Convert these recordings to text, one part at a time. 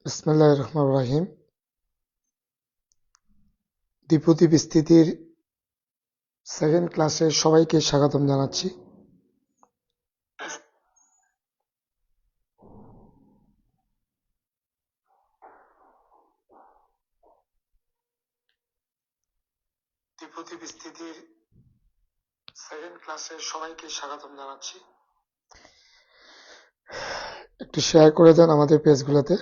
বিসমিল্লাহির রহমানির রহিম। দ্বিপদী বিস্তৃতির সেকেন্ড ক্লাসে সবাইকে স্বাগতম জানাচ্ছি। দ্বিপদী বিস্তৃতির সেকেন্ড ক্লাসে সবাইকে স্বাগতম জানাচ্ছি। একটু শেয়ার করে দেন আমাদের পেজগুলোতে।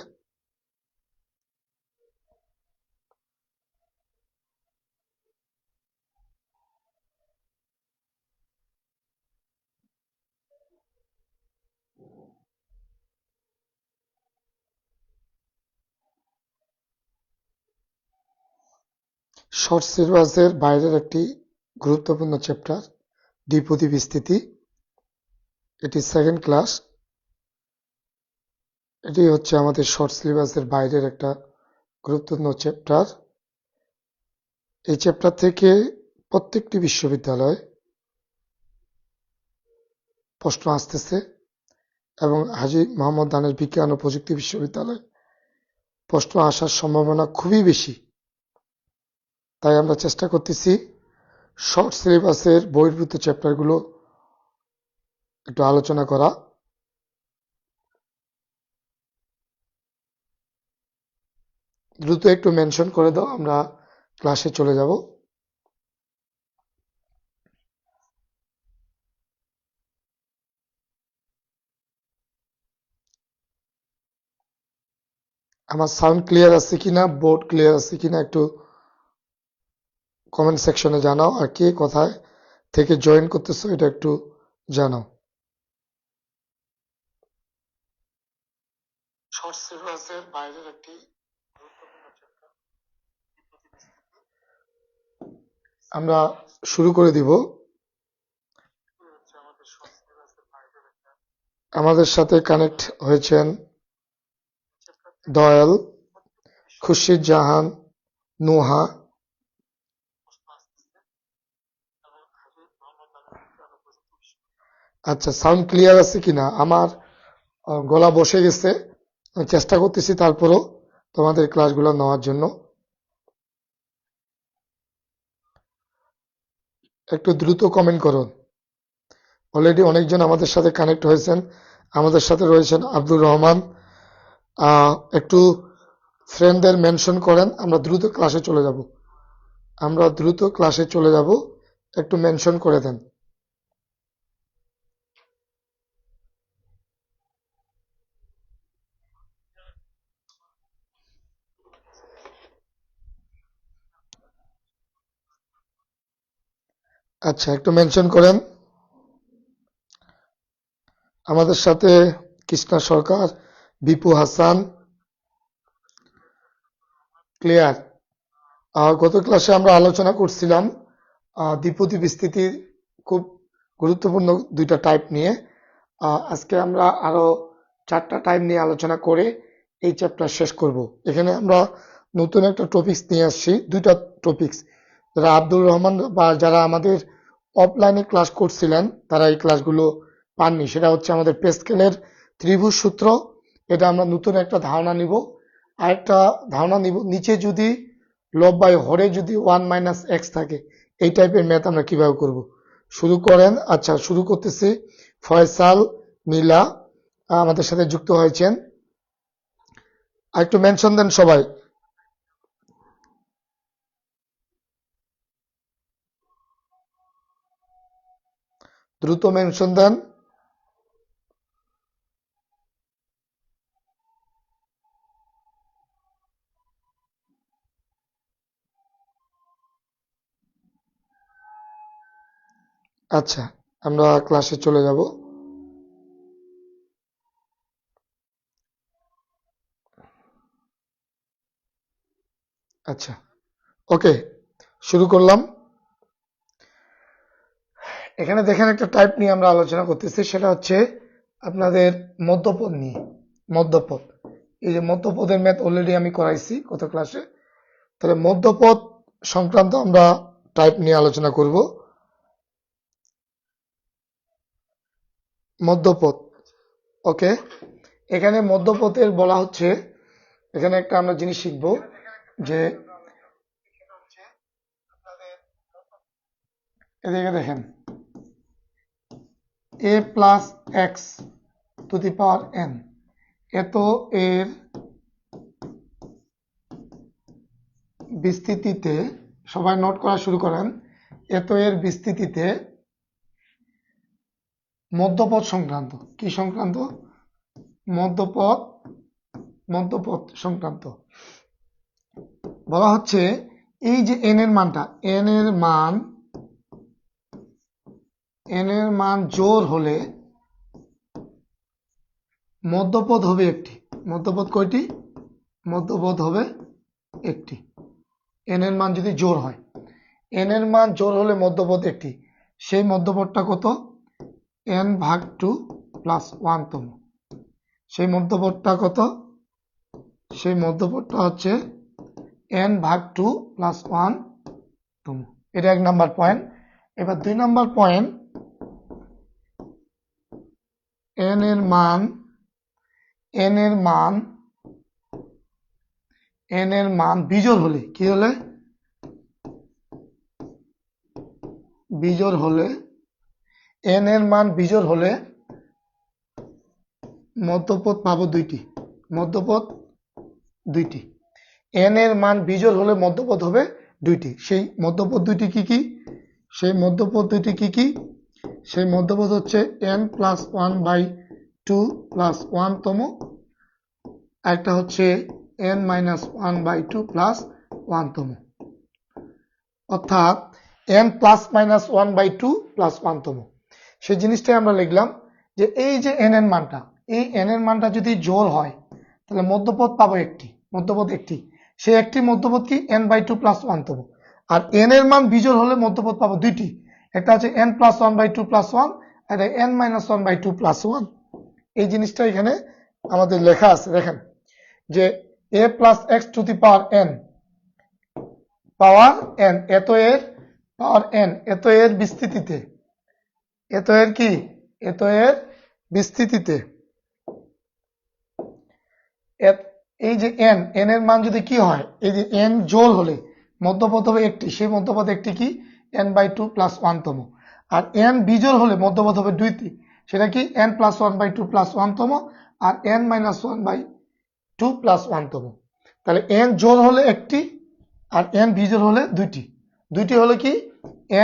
শর্ট সিলেবাসের বাইরের একটি গুরুত্বপূর্ণ চ্যাপ্টার দ্বিপদী বিস্তৃতি। এটি সেকেন্ড ক্লাস। এটি হচ্ছে আমাদের শর্ট সিলেবাসের বাইরের একটা গুরুত্বপূর্ণ চ্যাপ্টার। এই চ্যাপ্টার থেকে প্রত্যেকটি বিশ্ববিদ্যালয় প্রশ্ন আসতেছে এবং হাজী মোহাম্মদ দানেশ বিজ্ঞান ও প্রযুক্তি বিশ্ববিদ্যালয় প্রশ্ন আসার সম্ভাবনা খুবই বেশি। তাই আমরা চেষ্টা করতেছি শর্ট সিলেবাসের বহির্ভূত চ্যাপ্টারগুলো একটু আলোচনা করা। দ্রুত একটু মেনশন করে দাও, আমরা ক্লাসে চলে যাব। আমার সাউন্ড ক্লিয়ার আছে কিনা, বোর্ড ক্লিয়ার আছে কিনা একটু কমেন্ট সেকশনে জানাও, আর কে কোথায় থেকে জয়েন করতেছো এটা একটু জানাও। শর্ট সিলেবাসের বাইরের একটি আমরা শুরু করে দিব। আমাদের সাথে কানেক্ট হয়েছেন দয়াল, খুরশিদ জাহান, নুহা। আচ্ছা, সাউন্ড ক্লিয়ার আছে কিনা? আমার গলা বসে গেছে, চেষ্টা করতেছি তারপরও তোমাদের ক্লাসগুলো নেওয়ার জন্য। একটু দ্রুত কমেন্ট করুন। অলরেডি অনেকজন আমাদের সাথে কানেক্ট হয়েছেন। আমাদের সাথে রয়েছেন আব্দুর রহমান। একটু ফ্রেন্ডদের মেনশন করেন, আমরা দ্রুত ক্লাসে চলে যাব। একটু মেনশন করে দেন। আচ্ছা, একটু মেনশন করেন। আমাদের সাথে কৃষ্ণা সরকার, বিপু হাসান। ক্লিয়ার? গত ক্লাসে আমরা আলোচনা করছিলাম দ্বিপদী বিস্তৃতির খুব গুরুত্বপূর্ণ দুইটা টাইপ নিয়ে। আজকে আমরা আরো 4টা টাইপ নিয়ে আলোচনা করে এই চ্যাপ্টার শেষ করব। এখানে আমরা নতুন একটা টপিকস নিয়ে আসছি, 2টা টপিকস। যারা আব্দুর রহমান বা যারা আমাদের অফলাইনে ক্লাস করছিলেন তারা এই ক্লাসগুলো পাননি। সেটা হচ্ছে আমাদের পেস্কেলের ত্রিভুজ সূত্র। এটা আমরা নতুন একটা ধারণা নিব। আরেকটা ধারণা নিব, নিচে যদি লব বাই হরে যদি 1 - x থাকে, এই টাইপের ম্যাথ আমরা কিভাবে করব। শুরু করেন। আচ্ছা, শুরু করতেছি। ফয়সাল, নীলা আমাদের সাথে যুক্ত হয়েছেন। আর একটু মেনশন দেন সবাই। দ্রুত মেনশন দেন। আচ্ছা, আমরা ক্লাসে চলে যাব। আচ্ছা, ওকে, শুরু করলাম। এখানে দেখেন একটা টাইপ নিয়ে আমরা আলোচনা করতেছি, সেটা হচ্ছে আপনাদের মধ্যপদ নিয়ে। মধ্যপদ, এই যে মধ্যপদের ম্যাথ অলরেডি আমি করাইছি গত ক্লাসে। তাহলে মধ্যপদ সংক্রান্ত আমরা টাইপ নিয়ে আলোচনা করব। মধ্যপদ, ওকে। এখানে মধ্যপদের বলা হচ্ছে এখানে একটা আমরা জিনিস শিখবো যে এদিকে দেখেন a plus x to the power n, এত এর বিস্তৃতিতে, সবাই নোট করা শুরু করেন, এত এর বিস্তৃতিতে মধ্যপদ সংক্রান্ত, কি সংক্রান্ত? মধ্যপদ সংক্রান্ত। বলা হচ্ছে এই যে n এর মানটা, n এর মান জোড় হলে মধ্যপদ হবে একটি। মধ্যপদ কয়টি? মধ্যপদ হবে একটি। n এর মান যদি জোড় হয়, n এর মান জোড় হলে মধ্যপদ একটি। সেই মধ্যপদটা কত? n ভাগ 2 প্লাস 1 তম। সেই মধ্যপদটা কত? সেই মধ্যপদটা হচ্ছে n ভাগ 2 প্লাস 1 তম। এটা 1 নাম্বার পয়েন্ট। এবার 2 নাম্বার পয়েন্ট, n এর মান বিজোড় হলে, কি হলে? বিজোড় হলে, n এর মান বিজোড় হলে মধ্যপদ পাবো দুইটি। মধ্যপদ দুইটি। n এর মান বিজোড় হলে মধ্যপদ হবে দুইটি। সেই মধ্যপদ দুইটি কি কি? সেই মধ্যপদ দুইটি কি কি? সেই মধ্যপদ হচ্ছে n প্লাস 1/2 প্লাস 1 তম, একটা হচ্ছে n মাইনাস 1/2 প্লাস 1 তম। অর্থাৎ n প্লাস মাইনাস 1/2 প্লাস 1 তম। সেই জিনিসটাই আমরা লিখলাম যে এই যে n এর মানটা, এই n এর মানটা যদি জোড় হয় তাহলে মধ্যপদ পাবো একটি। মধ্যপদ একটি। সেই একটি মধ্যপদ কি? n/2 প্লাস 1 তম। আর n এর মান বিজোড় হলে মধ্যপদ পাবো দুইটি। একটা হচ্ছে n প্লাস 1/2 প্লাস 1, আর n মাইনাস 1/2 প্লাস 1। এই জিনিসটা এখানে আমাদের লেখা আছে। দেখেন যে a plus x to the power n, power n, এত এর পাওয়ার n, এত এর বিস্তৃতিতে, এত এর কি? এত এর বিস্তৃতিতে এই যে n, n এর মান যদি কি হয়? এই যে n জোড় হলে মধ্যপদ হবে একটি। সেই মধ্যপদ একটি কি? n/2 প্লাস 1 তম। আর n বিজোড় হলে মধ্যপদ হবে দুইটি। সেটা কি? n প্লাস 1/2 প্লাস 1 তম আর n মাইনাস 1/2 প্লাস 1 তম। তাহলে n জোড় হলে একটি আর n বিজোড় হলে দুইটি। দুইটি হলো কি?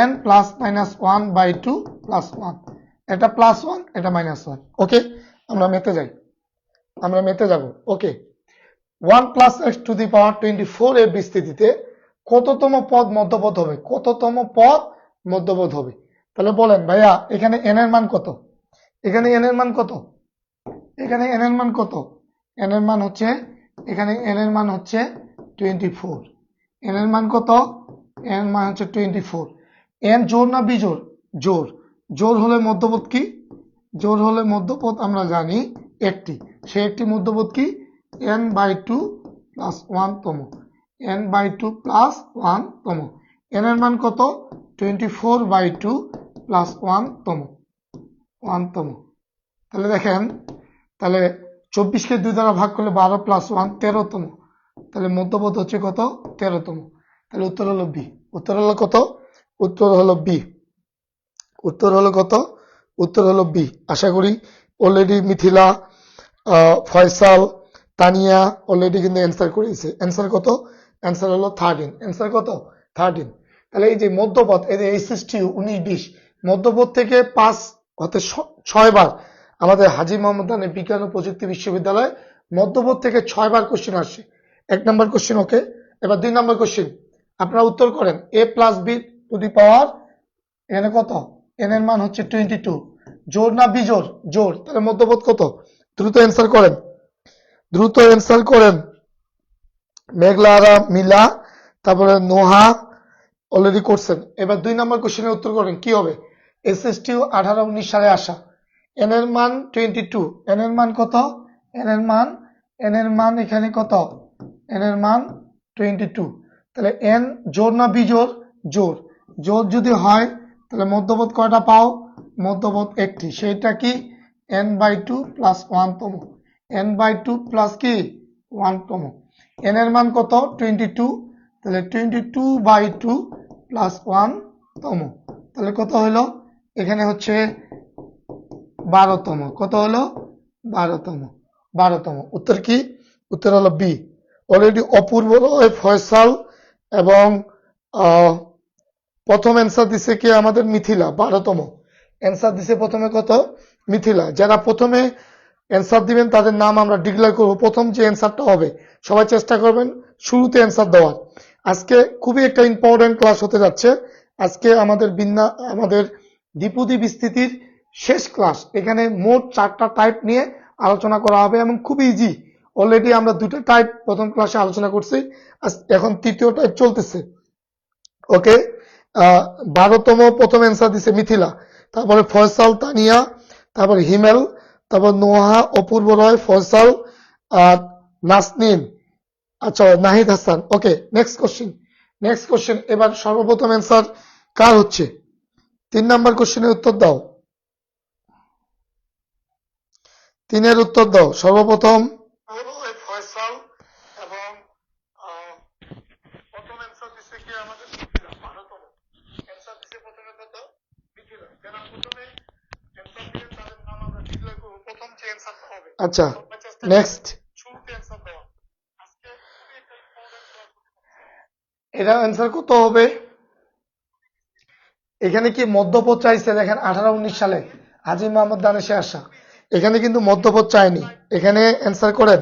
n plus minus 1/2 plus 1। এটা প্লাস 1, এটা মাইনাস 1। ওকে, আমরা মেতে যাই। আমরা মেতে যাব। ওকে, 1 প্লাস এক্স টু দি পাওয়ার 24 এর বিস্তৃতিতে কততম পদ মধ্যপদ হবে? কততম পদ মধ্যপদ হবে? তাহলে বলেন ভাইয়া, এখানে n এর মান কত? এখানে n এর মান কত? এখানে n এর মান কত? n এর মান হচ্ছে, এখানে n এর মান হচ্ছে 24। n এর মান কত? n এর মান হচ্ছে 24। n জোড় না বিজোড়? জোড়। জোড় হলে মধ্যপদ কি? জোড় হলে মধ্যপদ আমরা জানি একটি। সে একটি মধ্যপদ কি? n/2 প্লাস 1 তম। n/2 প্লাস 1 তম। n এর মান কত? 24/2 প্লাস 1 তম। 1 তম। তাহলে দেখেন, তাহলে 24কে 2 দ্বারা ভাগ করলে 12 প্লাস 1 13 তম। তাহলে মধ্যপদ হচ্ছে কত? 13 তম। তাহলে উত্তর হলো বি। উত্তর হলো কত? উত্তর হলো বি। উত্তর হলো কত? উত্তর হলো বি। আশা করি অলরেডি মিথিলা, ফয়সাল, তানিয়া অলরেডি কিন্তু অ্যান্সার করেছে। অ্যান্সার কত? অ্যান্সার হলো 13। অ্যান্সার কত? 13। তাহলে এই যে মধ্যপদ, এই যে HSTU 19-20, মধ্যপদ থেকে 5 হতে 6 বার আমাদের হাজী মোহাম্মদ আলী বিজ্ঞান ও প্রযুক্তি বিশ্ববিদ্যালয় মধ্যপদ থেকে 6 বার কোশ্চেন আসছে। 1 নম্বর কোশ্চেন। ওকে, এবার 2 নম্বর কোশ্চেন আপনারা উত্তর করেন। a plus B to the power, এখানে কত? n এর মান হচ্ছে 22। জোড় না বিজোড়? জোড়। তাহলে মধ্যপদ কত? দ্রুত অ্যান্সার করেন, দ্রুত অ্যান্সার করেন। মেঘলা আরা, মিলা, তারপরে নোহা অলরেডি করছেন। এবার 2 নম্বর কোশ্চেনের উত্তর করেন। কি হবে? SSTU 18-19 সালে আসা। n এর মান 22। n এর মান কত? n এর মান এখানে কত? n এর মান 22। তাহলে n জোড় না বিজোড়? জোড়। জোড় যদি হয় তাহলে মধ্যপদ কয়টা পাও? মধ্যপদ একটি। সেটা কি? n/2 প্লাস 1 তম। n/2 প্লাস কি? 1তম। n এর মান কত 22, তাহলে 22/2 প্লাস 1তম, তাহলে কত হলো এখানে হচ্ছে 12তম। কত হলো 12তম। উত্তর কি? উত্তর হলো বি। অলরেডি অপূর্ব রয়, ফয়সাল এবং প্রথম অ্যান্সার দিছে কি আমাদের মিথিলা 12তম অ্যান্সার দিছে প্রথমে কত মিথিলা। যারা প্রথমে অ্যান্সার দিবেন তাদের নাম আমরা ডিক্লেয়ার করব, প্রথম যে অ্যান্সারটা হবে সবাই চেষ্টা করবেন শুরুতে অ্যান্সার দেওয়ার। আজকে খুবই একটা ইম্পর্টেন্ট ক্লাস হতে যাচ্ছে। আজকে আমাদের দ্বিপদী বিস্তৃতির শেষ ক্লাস। এখানে মোট 4টা টাইপ নিয়ে আলোচনা করা হবে এবং খুব ইজি। অলরেডি আমরা 2টা টাইপ প্রথম ক্লাসে আলোচনা করছি, এখন 3য় টাইপ চলতেছে। ওকে, 12তম প্রথম অ্যান্সার দিছে মিথিলা, তারপরে ফয়সাল, তানিয়া, তারপরে হিমেল, তারপর নোহা, অপূর্ব রয়, ফয়সাল, নাসনিন, আচ্ছা নাহিদ হাসান। ওকে, নেক্সট কোশ্চেন। এবার সর্বপ্রথম অ্যান্সার কার হচ্ছে? 3 নাম্বার কোশ্চেনের উত্তর দাও। 3-এর উত্তর দাও সর্বপ্রথম। ফয়সাল এবং প্রথম অ্যান্সার দিছে কি আমাদের মিথিলা 12তম অ্যান্সার দিছে প্রথমে কত মিথিলা। যারা প্রথমে অ্যান্সার দিবেন তাদের নাম আমরা ডিক্লেয়ার করব, প্রথম যে অ্যান্সারটা হবে। আচ্ছা, নেক্সট শুরুতে অ্যান্সার দেওয়া। আজকে এটা অ্যান্সার কত হবে? এখানে কি মধ্যপদ চাইছে? দেখেন 18-19 সালে হাজী মোহাম্মদ দানেশে আসা। এখানে কিন্তু মধ্যপদ চায়নি, এখানে অ্যান্সার করেন।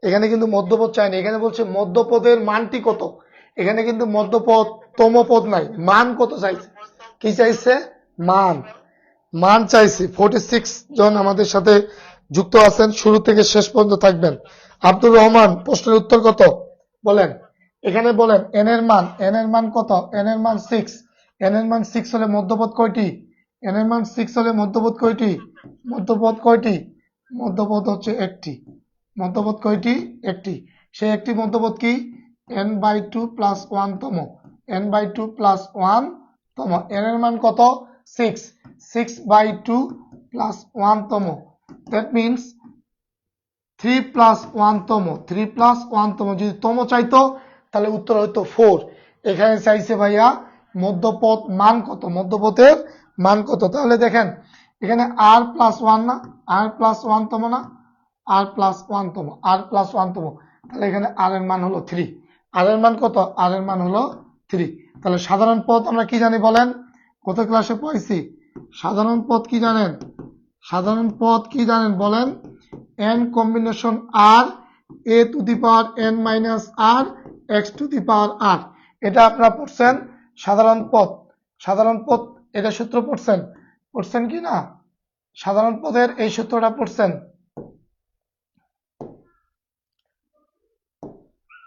এখানে কিন্তু মধ্যপদ চায়নি, এখানে বলছে মধ্যপদের মানটি কত। এখানে কিন্তু মধ্যপদ তম পদ নাই, মান কত চাইছে? কি চাইছে? মান চাইছে। 46 জন আমাদের সাথে যুক্ত আছেন, শুরু থেকে শেষ পর্যন্ত থাকবেন। আব্দুর রহমান, প্রশ্নের উত্তর কত বলেন? এখানে বলেন n এর মান কত? n এর মান 6। n এর মান 6 হলে মধ্যপদ কয়টি? n এর মান 6 হলে মধ্যপদ কয়টি? মধ্যপদ হচ্ছে একটি। মধ্যপদ কয়টি? একটি। সেই একটি মধ্যপদ কি? n/2 প্লাস 1তম। n/2 প্লাস 1তম। n এর মান কত? 6। 6/2 প্লাস 1তম। দ্যাট মিনস 3 প্লাস 1তম। 3 প্লাস 1তম। যদি তম চাইতো তাহলে উত্তর হইতো 4। এখানে চাইছে ভাইয়া মধ্যপদ মান কত, মধ্যপদের মান কত। তাহলে দেখেন এখানে r প্লাস 1 না, r প্লাস 1তম না, r প্লাস 1তম, r প্লাস 1তম। তাহলে এখানে r এর মান হলো 3। r এর মান কত? r এর মান হলো 3। তাহলে সাধারণ পদ আমরা কি জানি বলেন? কত ক্লাসে পড়াইছি? সাধারণ পদ কি জানেন? সাধারণ পদ কি জানেন বলেন? n combination r a to the power n minus r x to the power r। এটা আপনারা পড়ছেন সাধারণ পদ। সাধারণ পদ এটা সূত্র পড়ছেন কি না? সাধারণ পদের এই সূত্রটা পড়ছেন?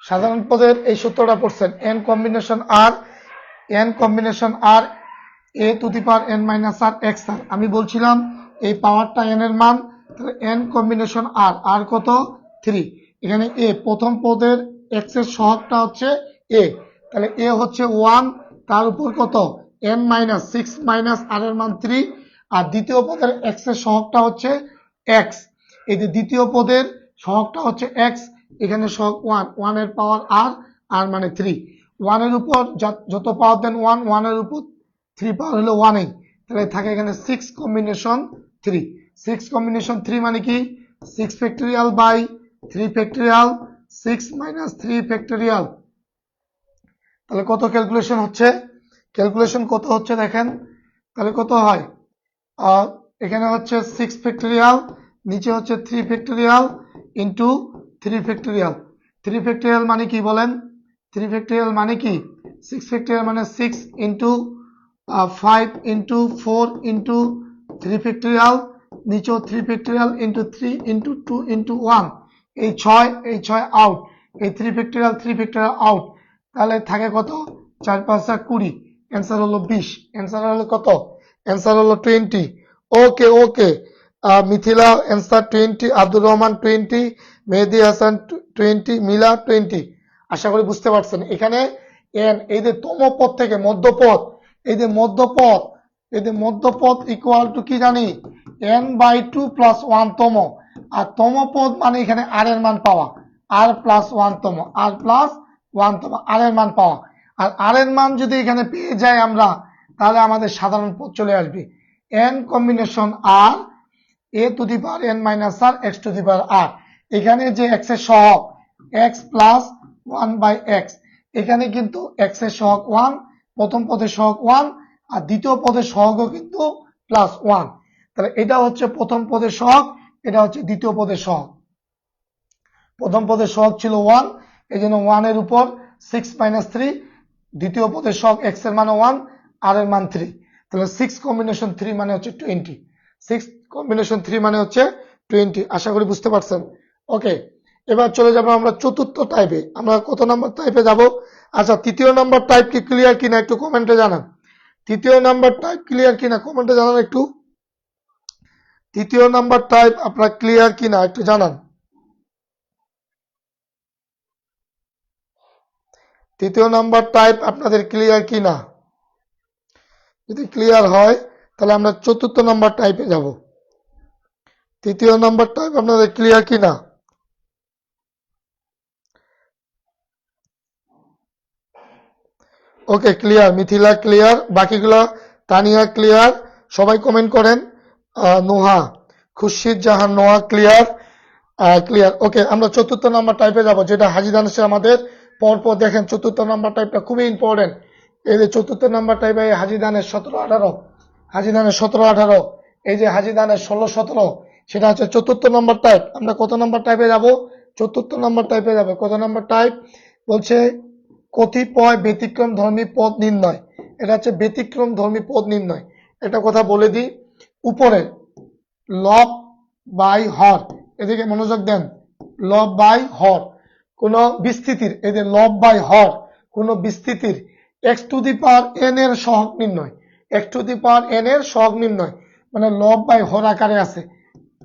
সাধারণ পদের এই সূত্রটা পড়ছেন n combination r a to the power n minus r x r। আমি বলছিলাম এই পাওয়ারটা n এর মান, তাহলে n কম্বিনেশন r কত? 3। এখানে a প্রথম পদের x এর সহগটা হচ্ছে a, তাহলে a হচ্ছে 1, তার উপর কত? n মাইনাস 6 মাইনাস r এর মান 3, আর দ্বিতীয় পদের x এর সহগটা হচ্ছে x। এই যে দ্বিতীয় পদের সহগটা হচ্ছে x, এখানে সহগ 1 এর পাওয়ার r মানে 3। 1 এর উপর যত পাওয়ার দেন 1 এর উপর 3 পাওয়ার হলো 1 তাহলে থাকে এখানে 6 কম্বিনেশন 3। 6 কম্বিনেশন 3 মানে কি? 6 factorial by 3 factorial, 6 minus 3 factorial. তাহলে কত ক্যালকুলেশন হচ্ছে? ক্যালকুলেশন কত হচ্ছে দেখেন, তাহলে কত হয়? এখানে হচ্ছে 6 ফ্যাক্টরিয়াল, নিচে হচ্ছে 3 ফ্যাক্টরিয়াল ইন্টু 3 ফ্যাক্টরিয়াল। 3 ফ্যাক্টরিয়াল মানে কি বলেন? 3 ফ্যাক্টরিয়াল মানে কি? 6 ফ্যাক্টরিয়াল মানে 6 ইন্টু 5 ইন্টু 4 ইন্টু 3 ফ্যাক্টরিয়াল, নিচেও 3 ফ্যাক্টরিয়াল ইন্টু 3 ইন্টু 2 ইন্টু 1। এই 6 আউট, এই 3 ফ্যাক্টরিয়াল আউট। তাহলে থাকে কত? 4 5 20। অ্যান্সার হলো 20। অ্যান্সার হলো কত? অ্যান্সার হলো 20। ওকে, মিথিলা অ্যান্সার 20, আব্দুর রহমান 20, মেহেদি হাসান 20, মিলা 20। আশা করি বুঝতে পারছেন। এখানে n এই যে তম পদ থেকে মধ্যপদ, এই যে মধ্যপদ ইকুয়াল টু কি জানি? n/2 plus 1তম। আর তম পদ মানে এখানে r এর মান পাওয়া। আর প্লাস 1তম, আর প্লাস 1তম, আর এর মান পাওয়া। আর আর এর মান যদি এখানে পেয়ে যাই আমরা, তাহলে আমাদের সাধারণ পদ চলে আসবে n combination R a to the power n minus R x to the power r। এখানে যে x এর সহগ x প্লাস 1/x, এখানে কিন্তু x এর সহগ 1, প্রথম পদের সহগ 1, আর দ্বিতীয় পদের সহগও কিন্তু প্লাস 1। তাহলে এটা হচ্ছে প্রথম পদের সহগ, এটা হচ্ছে দ্বিতীয় পদের সহগ। প্রথম পদের সহগ ছিল 1, এই জন্য 1 এর উপর 6 মাইনাস 3, দ্বিতীয় পদের সহগ x এর মান 1, আর এর মান 3। তাহলে 6 কম্বিনেশন 3 মানে হচ্ছে 20। 6 কম্বিনেশন 3 মানে হচ্ছে 20। আশা করি বুঝতে পারছেন। ওকে, এবার চলে যাব আমরা চতুর্থ টাইপে। আমরা কত নাম্বার টাইপে যাব? আচ্ছা, তৃতীয় নাম্বার টাইপ কি ক্লিয়ার কিনা একটু কমেন্টে জানান। তৃতীয় নাম্বার টাইপ ক্লিয়ার কিনা কমেন্টে জানান একটু। তৃতীয় নাম্বার টাইপ আপনারা ক্লিয়ার কিনা একটু জানান। তৃতীয় নাম্বার টাইপ আপনাদের ক্লিয়ার কিনা? যদি ক্লিয়ার হয় তাহলে আমরা চতুর্থ নাম্বার টাইপে যাব। তৃতীয় নাম্বার টাইপ আপনাদের ক্লিয়ার কিনা? Okay, clear. মিথিলা ক্লিয়ার, বাকিগুলা তানিয়া ক্লিয়ার, সবাই কমেন্ট করেন। নোহা, খুরশিদ জাহান নোহা ক্লিয়ার, ক্লিয়ার। ওকে, আমরা চতুর্থ নাম্বার টাইপে যাব, যেটা হাজি দানেশে আমাদের পরপর দেখেন। চতুর্থ নাম্বার টাইপটা খুবই ইম্পর্টেন্ট। এই যে চতুর্থ নাম্বার টাইপে হাজি দানের 17-18, হাজি দানের 17-18, এই যে হাজি দানের 16-17, সেটা হচ্ছে চতুর্থ নাম্বার টাইপ। আমরা কত নাম্বার টাইপে যাব? চতুর্থ নাম্বার টাইপে যাব। কত নাম্বার টাইপ বলছে? কতিপয় ব্যতিক্রম ধর্মী পদ নির্ণয়। এটা হচ্ছে ব্যতিক্রম ধর্মী পদ নির্ণয়। একটা কথা বলে দিই, উপরে লব বাই হর, এদিকে মনোযোগ দেন। লব বাই হর, কোন বিস্তৃতির, এই যে লব বাই হর, কোন বিস্তৃতির x to the power n এর সহগ নির্ণয়। x to the power n এর সহগ নির্ণয় মানে লব বাই হর আকারে আছে।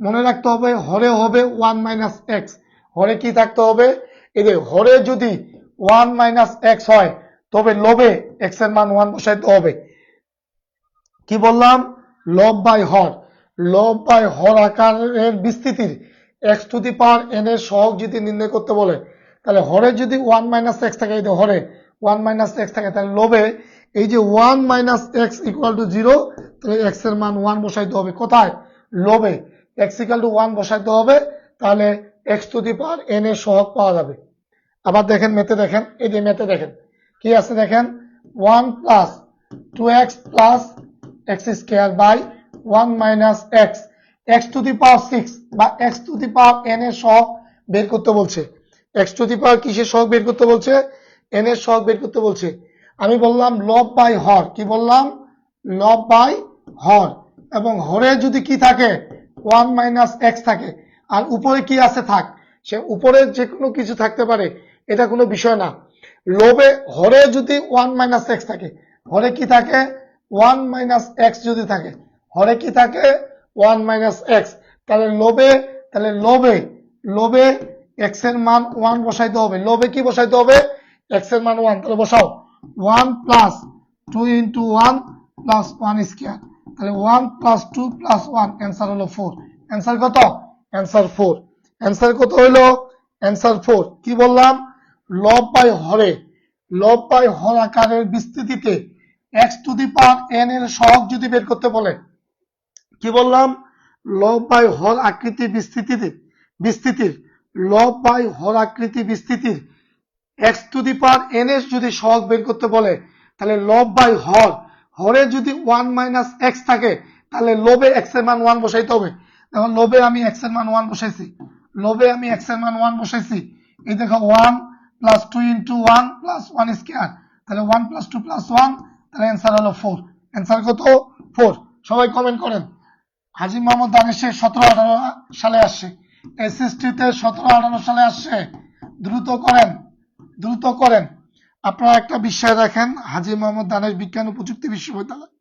মনে রাখতে হবে হরে হবে 1 মাইনাস এক্স। হরে কি থাকতে হবে? এই যে হরে যদি 1 মাইনাস এক্স হয়, তবে লবে এক্স এর মান 1 বসাইতে হবে। কি বললাম? লব বাই হর। লব বাই হর আকারের বিস্তৃতির x to the power n এর সহগ যদি নির্ণয় করতে বলে, তাহলে হরে যদি 1 মাইনাস এক্স থাকে, এই যে হরে 1 মাইনাস এক্স থাকে, তাহলে লবে এই যে 1 মাইনাস এক্স ইকুয়াল টু 0, তাহলে x এর মান 1 বসাইতে হবে। কোথায়? লবে x ইকুয়াল টু 1 বসাইতে হবে, তাহলে x to the power n এর সহগ পাওয়া যাবে। আবার দেখেন মেতে, দেখেন এই যে মেতে দেখেন কি আছে, দেখেন 1 plus 2x plus X square by 1 minus X, X to the power 6 বা X to the power n এর সহগ বের করতে বলছে। এক্স টু দি পাওয়ার কিসের সহগ বের করতে বলছে? n এর সহগ বের করতে বলছে। আমি বললাম লব বাই হর। কি বললাম? লব বাই হর। এবং হরে যদি কি থাকে? 1 মাইনাস এক্স থাকে, আর উপরে কি আছে থাক, সে উপরে যে কোনো কিছু থাকতে পারে, এটা কোনো বিষয় না। লবে হরে যদি 1 মাইনাস এক্স থাকে, হরে কি থাকে? 1 মাইনাস এক্স যদি থাকে, হরে কি থাকে? 1 মাইনাস এক্স। তাহলে লবে এক্স এর মান 1 বসাইতে হবে। লবে কি বসাইতে হবে? এক্স এর মান 1। তাহলে বসাও 1 প্লাস 2 ইন্টু 1 প্লাস 1 স্কোয়ার। তাহলে 1 প্লাস 2 প্লাস 1, অ্যান্সার হলো 4। অ্যান্সার কত? অ্যান্সার 4। অ্যান্সার কত হলো? অ্যান্সার 4। কি বললাম? লব বাই হরে, লব বাই হর আকারের বিস্তৃতিতে x to the power n এর সহগ যদি বের করতে বলে, কি বললাম? লব বাই হর আকৃতি বিস্তৃতির লব বাই হর আকৃতি বিস্তৃতির x to the power n এর যদি সহগ বের করতে বলে, তাহলে লব বাই হর, হরে যদি 1 মাইনাস এক্স থাকে, তাহলে লবে x এর মান 1 বসাইতে হবে। দেখো লবে আমি x এর মান 1 বসাইছি, লবে আমি x এর মান 1 বসাইছি। এই দেখো 1 প্লাস 2 ইন্টু 1 প্লাস 1 স্কোয়ার, তাহলে 1 প্লাস 2 প্লাস 1, তাহলে অ্যান্সার হলো 4। অ্যান্সার কত? 4। সবাই কমেন্ট করেন। হাজী মোহাম্মদ দানেশের 17-18 সালে আসছে, এসএসটিতে 17-18 সালে আসছে। দ্রুত করেন, দ্রুত করেন। আপনারা একটা বিষয় দেখেন, হাজী মোহাম্মদ দানেশ বিজ্ঞান ও প্রযুক্তি বিশ্ববিদ্যালয়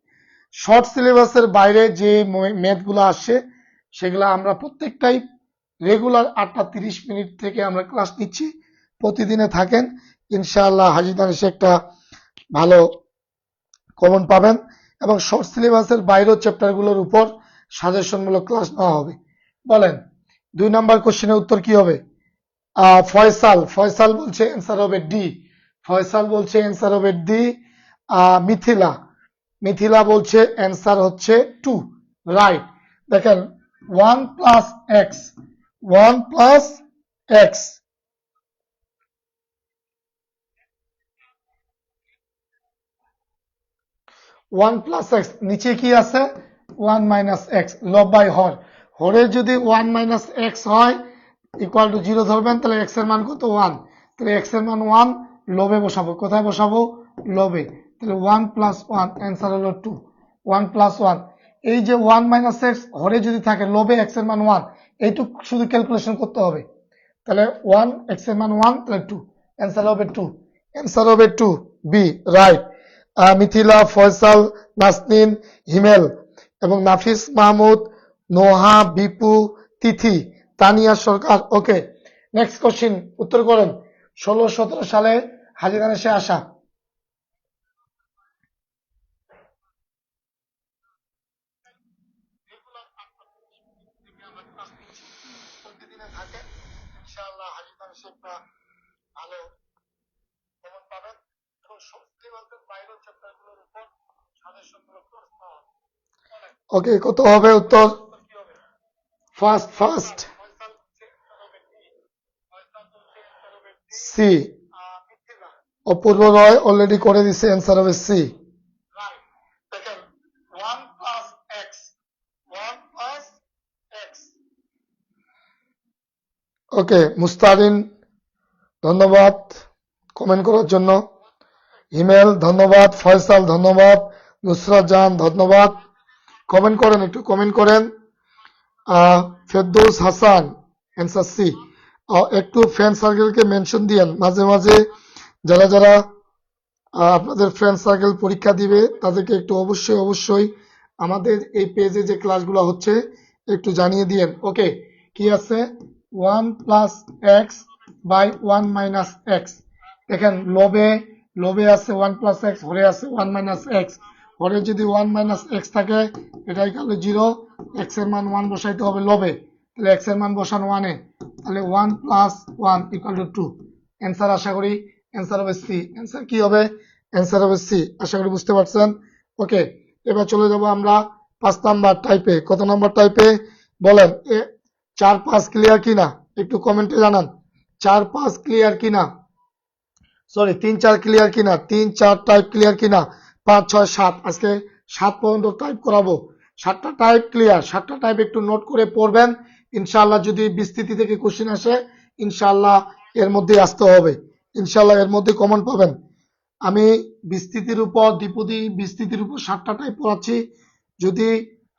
শর্ট সিলেবাসের বাইরে যে ম্যাথগুলো আসছে, সেগুলো আমরা প্রত্যেকটাই রেগুলার 8:30 থেকে আমরা ক্লাস নিচ্ছি। প্রতিদিনে থাকেন, ইনশাআল্লাহ হাজী দানেশে একটা ভালো কমন পাবেন। এবং শর্ট সিলেবাসের বাইরেও চ্যাপ্টারগুলোর উপর সাজেশনমূলক ক্লাস নেওয়া হবে। বলেন 2 নাম্বার কোশ্চেনের উত্তর কি হবে? ফয়সাল ফয়সাল বলছে অ্যান্সার হবে ডি। ফয়সাল বলছে অ্যান্সার হবে ডি। মিথিলা মিথিলা বলছে অ্যান্সার হচ্ছে 2, রাইট। দেখেন 1 plus x 1 plus x 1 plus x, নিচে কি আছে 1 মাইনাস এক্স, লব বাই হর। হরে যদি 1 মাইনাস এক্স হয় ইকুয়াল টু 0 ধরবেন, তাহলে এক্স এর মান কত 1, তাহলে এক্স এর মান 1, লবে বসাবো। কোথায় বসাবো? লবে। তাহলে 1 প্লাস 1 অ্যান্সার হলো 2। 1 প্লাস 1, এই যে 1 মাইনাস এক্স হরে যদি থাকে, লবে এক্স এর মান 1, এইটুক শুধু ক্যালকুলেশন করতে হবে। তাহলে 1 এক্স এর মান 1, তাহলে 2, অ্যান্সার হবে 2। অ্যান্সার হবে 2, বি, রাইট। মিথিলা, ফয়সাল, নাসনিন, হিমেল এবং নাফিস মাহমুদ, নোহা, বিপু, তিথি, তানিয়া সরকার। ওকে, নেক্সট কোশ্চিন উত্তর করেন। 16-17 সালে হাজী গানেশে আসা। ওকে, কত হবে উত্তর? First first C. Apurba Roy already করে দিছে, অ্যান্সার হবে সি। ওকে, মুস্তারিন ধন্যবাদ কমেন্ট করার জন্য। হিমেল ধন্যবাদ, ফয়সাল ধন্যবাদ, নুসরাত জাহান ধন্যবাদ। কমেন্ট করেন, একটু কমেন্ট করেন। Ferdous Hasan answer C. একটু ফ্রেন্ড সার্কেলকে মেনশন দিয়েন মাঝে মাঝে, যারা যারা আপনাদের ফ্রেন্ড সার্কেল পরীক্ষা দিবে তাদেরকে একটু অবশ্যই অবশ্যই আমাদের এই পেজে যে ক্লাসগুলো হচ্ছে একটু জানিয়ে দিয়েন। ওকে, কি আছে 1 plus X by 1 minus X. দেখেন লবে লবে আছে 1 প্লাস এক্স, হরে আছে 1 মাইনাস এক্স। হরে যদি 1 মাইনাস এক্স থাকে এটা ইকুয়াল টু 0, এক্স এর মান 1 বসাইতে হবে লবে, তাহলে এক্স এর মান বসান 1 এ, তাহলে 1 প্লাস 1 ইকুয়াল টু 2। অ্যান্সার আশা করি অ্যান্সার হবে সি। অ্যান্সার কি হবে? অ্যান্সার হবে সি। আশা করি বুঝতে পারছেন। ওকে, এবার চলে যাব আমরা 5 নাম্বার টাইপে। কত নাম্বার টাইপে বলেন? 4-5 ক্লিয়ার কিনা একটু কমেন্টে জানান। 4-5 ক্লিয়ার কিনা, সরি 3-4 ক্লিয়ার কিনা, 3-4 টাইপ ক্লিয়ার কিনা, 5-6-7, আজকে 7 পর্যন্ত টাইপ করাবো। 7টা টাইপ ক্লিয়ার, 7টা টাইপ একটু নোট করে পড়বেন। ইনশাআল্লাহ যদি বিস্তৃতি থেকে কোশ্চেন আসে ইনশাআল্লাহ এর মধ্যে আসতে হবে, ইনশাআল্লাহ এর মধ্যে কমন পাবেন। আমি বিস্তৃতির উপর দ্বিপদী বিস্তৃতির উপর 7টা টাইপ পড়াচ্ছি। যদি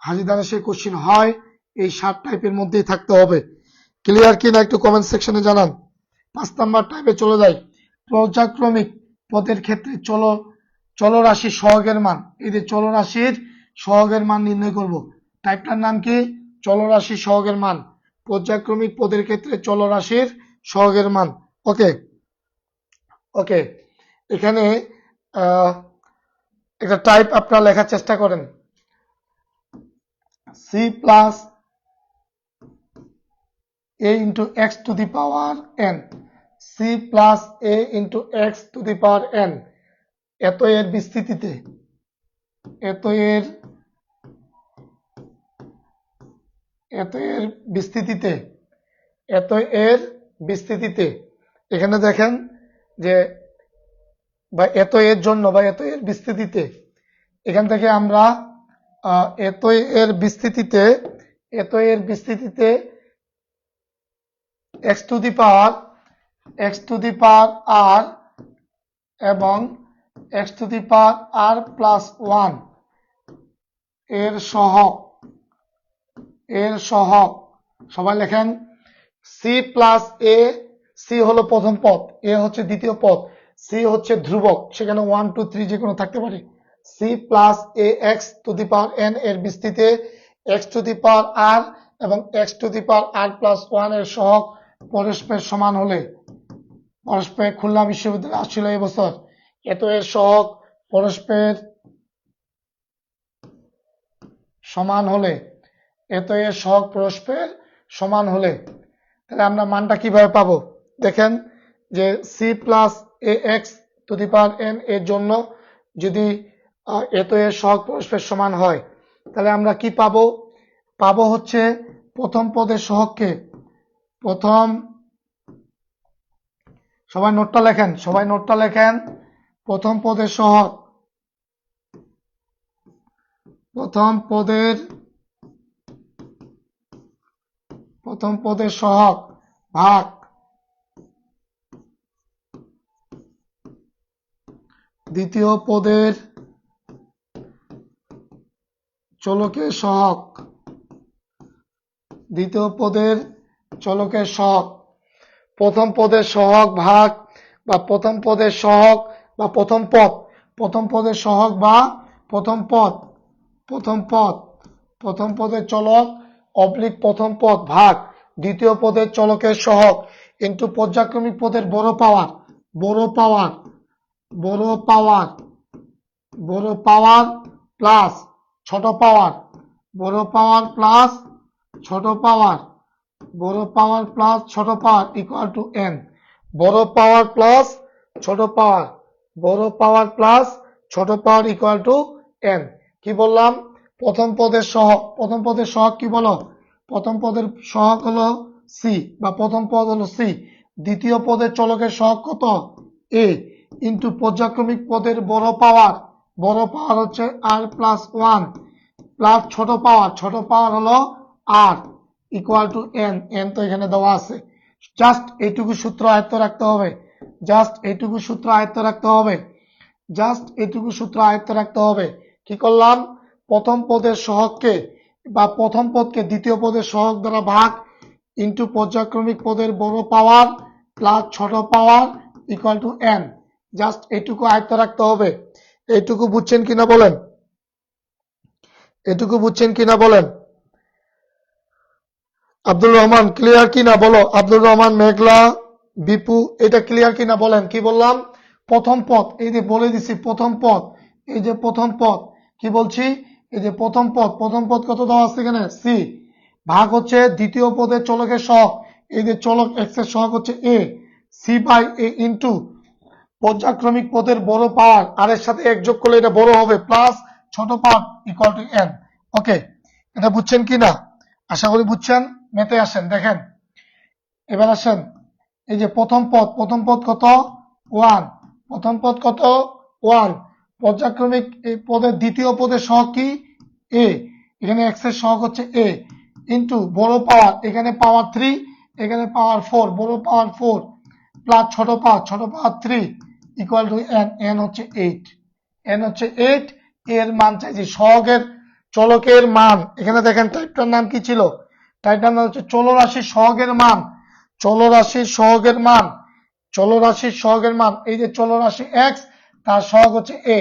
হাজী দানেশে কোশ্চেন হয় এই 7 টাইপের মধ্যেই থাকতে হবে। ক্লিয়ার কিনা একটু কমেন্ট সেকশনে জানান। 5 নাম্বার টাইপে চলে যাই। পর্যায়ক্রমিক পদের ক্ষেত্রে চলরাশির সহগের মান, এই যে চলরাশির সহগের মান নির্ণয় করব। টাইপটার নাম কি? চলরাশির সহগের মান। পর্যায়ক্রমিক পদের ক্ষেত্রে চলরাশির সহগের মান। ওকে ওকে, এখানে একটা টাইপ আপনারা লেখার চেষ্টা করেন। C plus a into x to the power n, c plus a into x to the power n, এত এর বিস্তৃতিতে, এত এর বিস্তৃতিতে, এত এর বিস্তৃতিতে, এখানে দেখেন যে বা এত এর জন্য বা এত এর বিস্তৃতিতে, এখান থেকে আমরা এত এর বিস্তৃতিতে, এত এর বিস্তৃতিতে x to the power r এবং x to the power r plus 1 এর সহগ সবাই লেখেন। c প্লাস a, c হলো প্রথম পদ, a হচ্ছে দ্বিতীয় পদ, c হচ্ছে ধ্রুবক, সেখানে 1 2 3 যে কোনো থাকতে পারে। c plus a x to the power n এর বিস্তৃতিতে x to the power r এবং x to the power r plus 1 এর সহগ পরস্পর সমান হলে, পরস্পর খুলনা বিশ্ববিদ্যালয়ে আসছিল এবছর, এত এর সহগ পরস্পর সমান হলে, এত এর সহগ পরস্পর সমান হলে, তাহলে আমরা মানটা কিভাবে পাবো? দেখেন যে C plus A X to the power N এর জন্য যদি এত এর সহগ পরস্পর সমান হয়, তাহলে আমরা কি পাবো? পাবো হচ্ছে প্রথম পদের সহগকে, প্রথম, সবাই নোটটা লেখেন, প্রথম পদের সহগ, প্রথম পদের সহগ ভাগ দ্বিতীয় পদের চলকের সহগ, দ্বিতীয় পদের চলকের সহগ, প্রথম পদের সহগ ভাগ বা প্রথম পদের সহগ বা প্রথম পদ, প্রথম পদের সহগ বা প্রথম পদ, প্রথম পদের চলক অবলিক প্রথম পদ ভাগ দ্বিতীয় পদের চলকের সহগ ইন্টু পর্যায়ক্রমিক পদের বড় পাওয়ার প্লাস ছোট পাওয়ার, বড় পাওয়ার প্লাস ছোট পাওয়ার, বড় পাওয়ার প্লাস ছোট পাওয়ার ইকুয়াল টু এন। বড় পাওয়ার প্লাস ছোট পাওয়ার, বড় পাওয়ার প্লাস ছোট পাওয়ার ইকুয়াল টু এন। কি বললাম? প্রথম পদের সহগ কি বলো? প্রথম পদের সহগ হলো সি বা প্রথম পদ হলো সি, দ্বিতীয় পদের চলকের সহগ কত? এ ইন্টু পর্যায়ক্রমিক পদের বড় পাওয়ার হচ্ছে আর প্লাস ওয়ান প্লাস ছোট পাওয়ার হলো আর ইকুয়াল টু এন। এন তো এখানে দেওয়া আছে, জাস্ট এইটুকু সূত্র আয়ত্ত রাখতে হবে, জাস্ট এইটুকু সূত্র আয়ত্ত রাখতে হবে। কি করলাম? প্রথম পদের সহগকে বা প্রথম পদকে দ্বিতীয় পদের সহগ দ্বারা ভাগ ইন্টু পর্যায়ক্রমিক পদের বড় পাওয়ার প্লাস ছোট পাওয়ার ইকুয়াল টু এন। জাস্ট এইটুকু আয়ত্ত রাখতে হবে। এইটুকু বুঝছেন কিনা বলেন? আব্দুর রহমান ক্লিয়ার কিনা বলো? আব্দুর রহমান, মেঘলা, বিপু, এটা ক্লিয়ার কিনা বলেন? কি বললাম? প্রথম পদ, এই যে বলে দিছি প্রথম পদ, এই যে প্রথম পদ, কি বলছি? এই যে প্রথম পদ কত দেওয়া আছে এখানে? সি ভাগ হচ্ছে দ্বিতীয় পদের চলকের সহগ, এই যে চলক এক্স এর সহগ হচ্ছে এ, সি বাই এ ইন্টু পর্যায়ক্রমিক পদের বড় পাওয়ার আর এর সাথে এক যোগ করলে এটা বড় হবে প্লাস ছোট পাওয়ার ইকুয়াল টু এন। ওকে, এটা বুঝছেন কিনা? আশা করি বুঝছেন। মেতে আসেন, দেখেন এবার আসেন, এই যে প্রথম পদ কত? ওয়ান, প্রথম পদ কত? ওয়ান, পর্যায়ক্রমিক এই পদের দ্বিতীয় পদের সহগ কি? এ, এখানে এক্স এর সহগ হচ্ছে এ ইন্টু বড় পাওয়ার, এখানে পাওয়ার থ্রি, এখানে পাওয়ার ফোর, বড় পাওয়ার ফোর প্লাস ছোট power three equal to N. N হচ্ছে এইট। এর মান চাইছি, সহগের চলকের মান। এখানে দেখেন টাইপটার নাম কি ছিল? টাইপটার নাম হচ্ছে চলরাশির সহগের মান, চলরাশির সহগের মান। এই যে চলরাশি এক্স, তার সহগ হচ্ছে এ,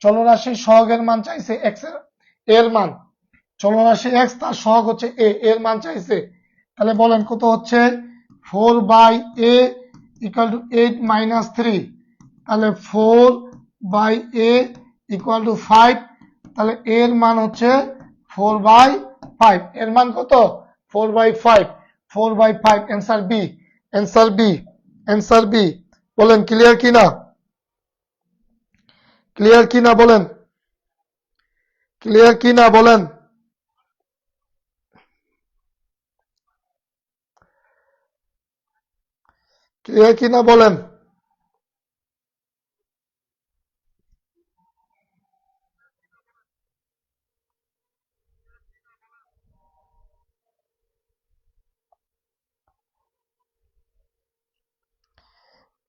চলরাশির সহগের মান চাইছে এক্স এর মান, চলরাশি এক্স তার সহগ হচ্ছে এ, এর মান চাইছে। তাহলে বলেন কত হচ্ছে? 4 by A equal to 8 minus 3, তাহলে 4 বাই এ ইকুয়াল টু 5, তাহলে এর মান হচ্ছে 4 বাই 5। এর মান কত? 4 বাই 5, 4 বাই 5। Answer B. বলেন ক্লিয়ার কিনা? বলেন ক্লিয়ার কিনা বলেন? ক্লিয়ার কিনা বলেন?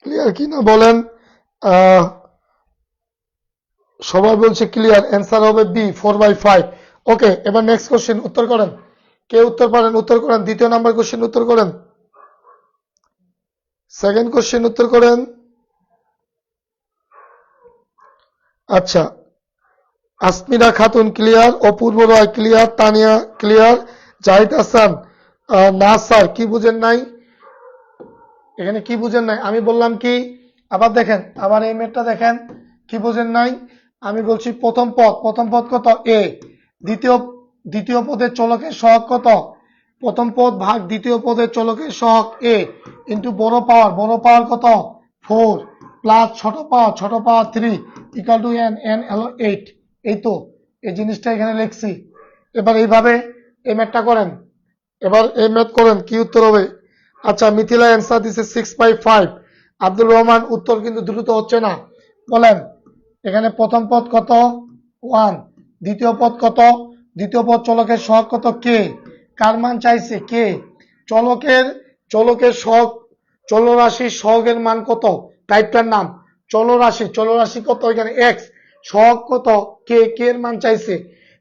ক্লিয়ার কিনা বলেন? সবাই বলছে ক্লিয়ার, অ্যান্সার হবে বি, 4 বাই 5। ওকে, এবার নেক্সট কোশ্চেন উত্তর করেন। কে উত্তর পারেন উত্তর করেন। দ্বিতীয় নাম্বার কোশ্চেন উত্তর করেন, সেকেন্ড কোশ্চেন উত্তর করেন। আচ্ছা, আসমিরা খাতুন ক্লিয়ার, অপূর্ব রায় ক্লিয়ার, তানিয়া ক্লিয়ার, জাহিদ হাসান না স্যার, কি বুঝেন নাই? এখানে কি বুঝেন নাই? আমি বললাম কি? আবার দেখেন, আবার এই মেটটা দেখেন, কি বুঝেন নাই? আমি বলছি প্রথম পদ কত? এ, দ্বিতীয় পদের চলকের সহগ কত? প্রথম পদ ভাগ দ্বিতীয় পদের চলকের সহগ a ইন্টু বড় পাওয়ার কত 4 প্লাস ছোট পাওয়ার 3 ইকুয়াল টু n হলো 8। এই তো এই জিনিসটা এখানে লিখছি। এবার এইভাবে এই ম্যাথটা করেন, কি উত্তর হবে? আচ্ছা, মিথিলা অ্যান্সার দিছে 6/5। আব্দুর রহমান উত্তর কিন্তু দ্রুত হচ্ছে না, বলেন এখানে প্রথম পদ কত 1, দ্বিতীয় পদ কত, দ্বিতীয় পদ চলকের সহগ কত কে, কার মান চাইছে কে, চলকের সহগ, চলরাশির সহগের মান কত, টাইপটার নাম চলরাশি কত, এখানে এক্স, সহগ কত কে, কে এর মান চাইছে।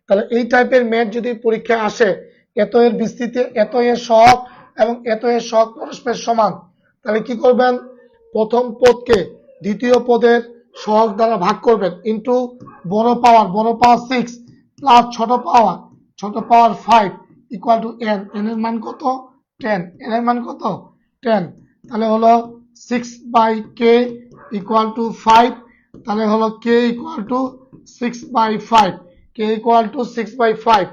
তাহলে এই টাইপের ম্যাথ যদি পরীক্ষায় আসে, এত এর বিস্তৃতি, এত এর সহগ এবং এত এর সহগ পরস্পর সমান, তাহলে কি করবেন, প্রথম পদকে দ্বিতীয় পদের সহগ দ্বারা ভাগ করবেন ইন্টু বড় পাওয়ার 6 প্লাস ছোট পাওয়ার 5 ইকুয়াল টু n, n এর মান কত 10, n এর মান কত 10। তাহলে হলো 6/k ইকুয়াল টু 5, তাহলে হলো k equal to 6/5, k equal to 6/5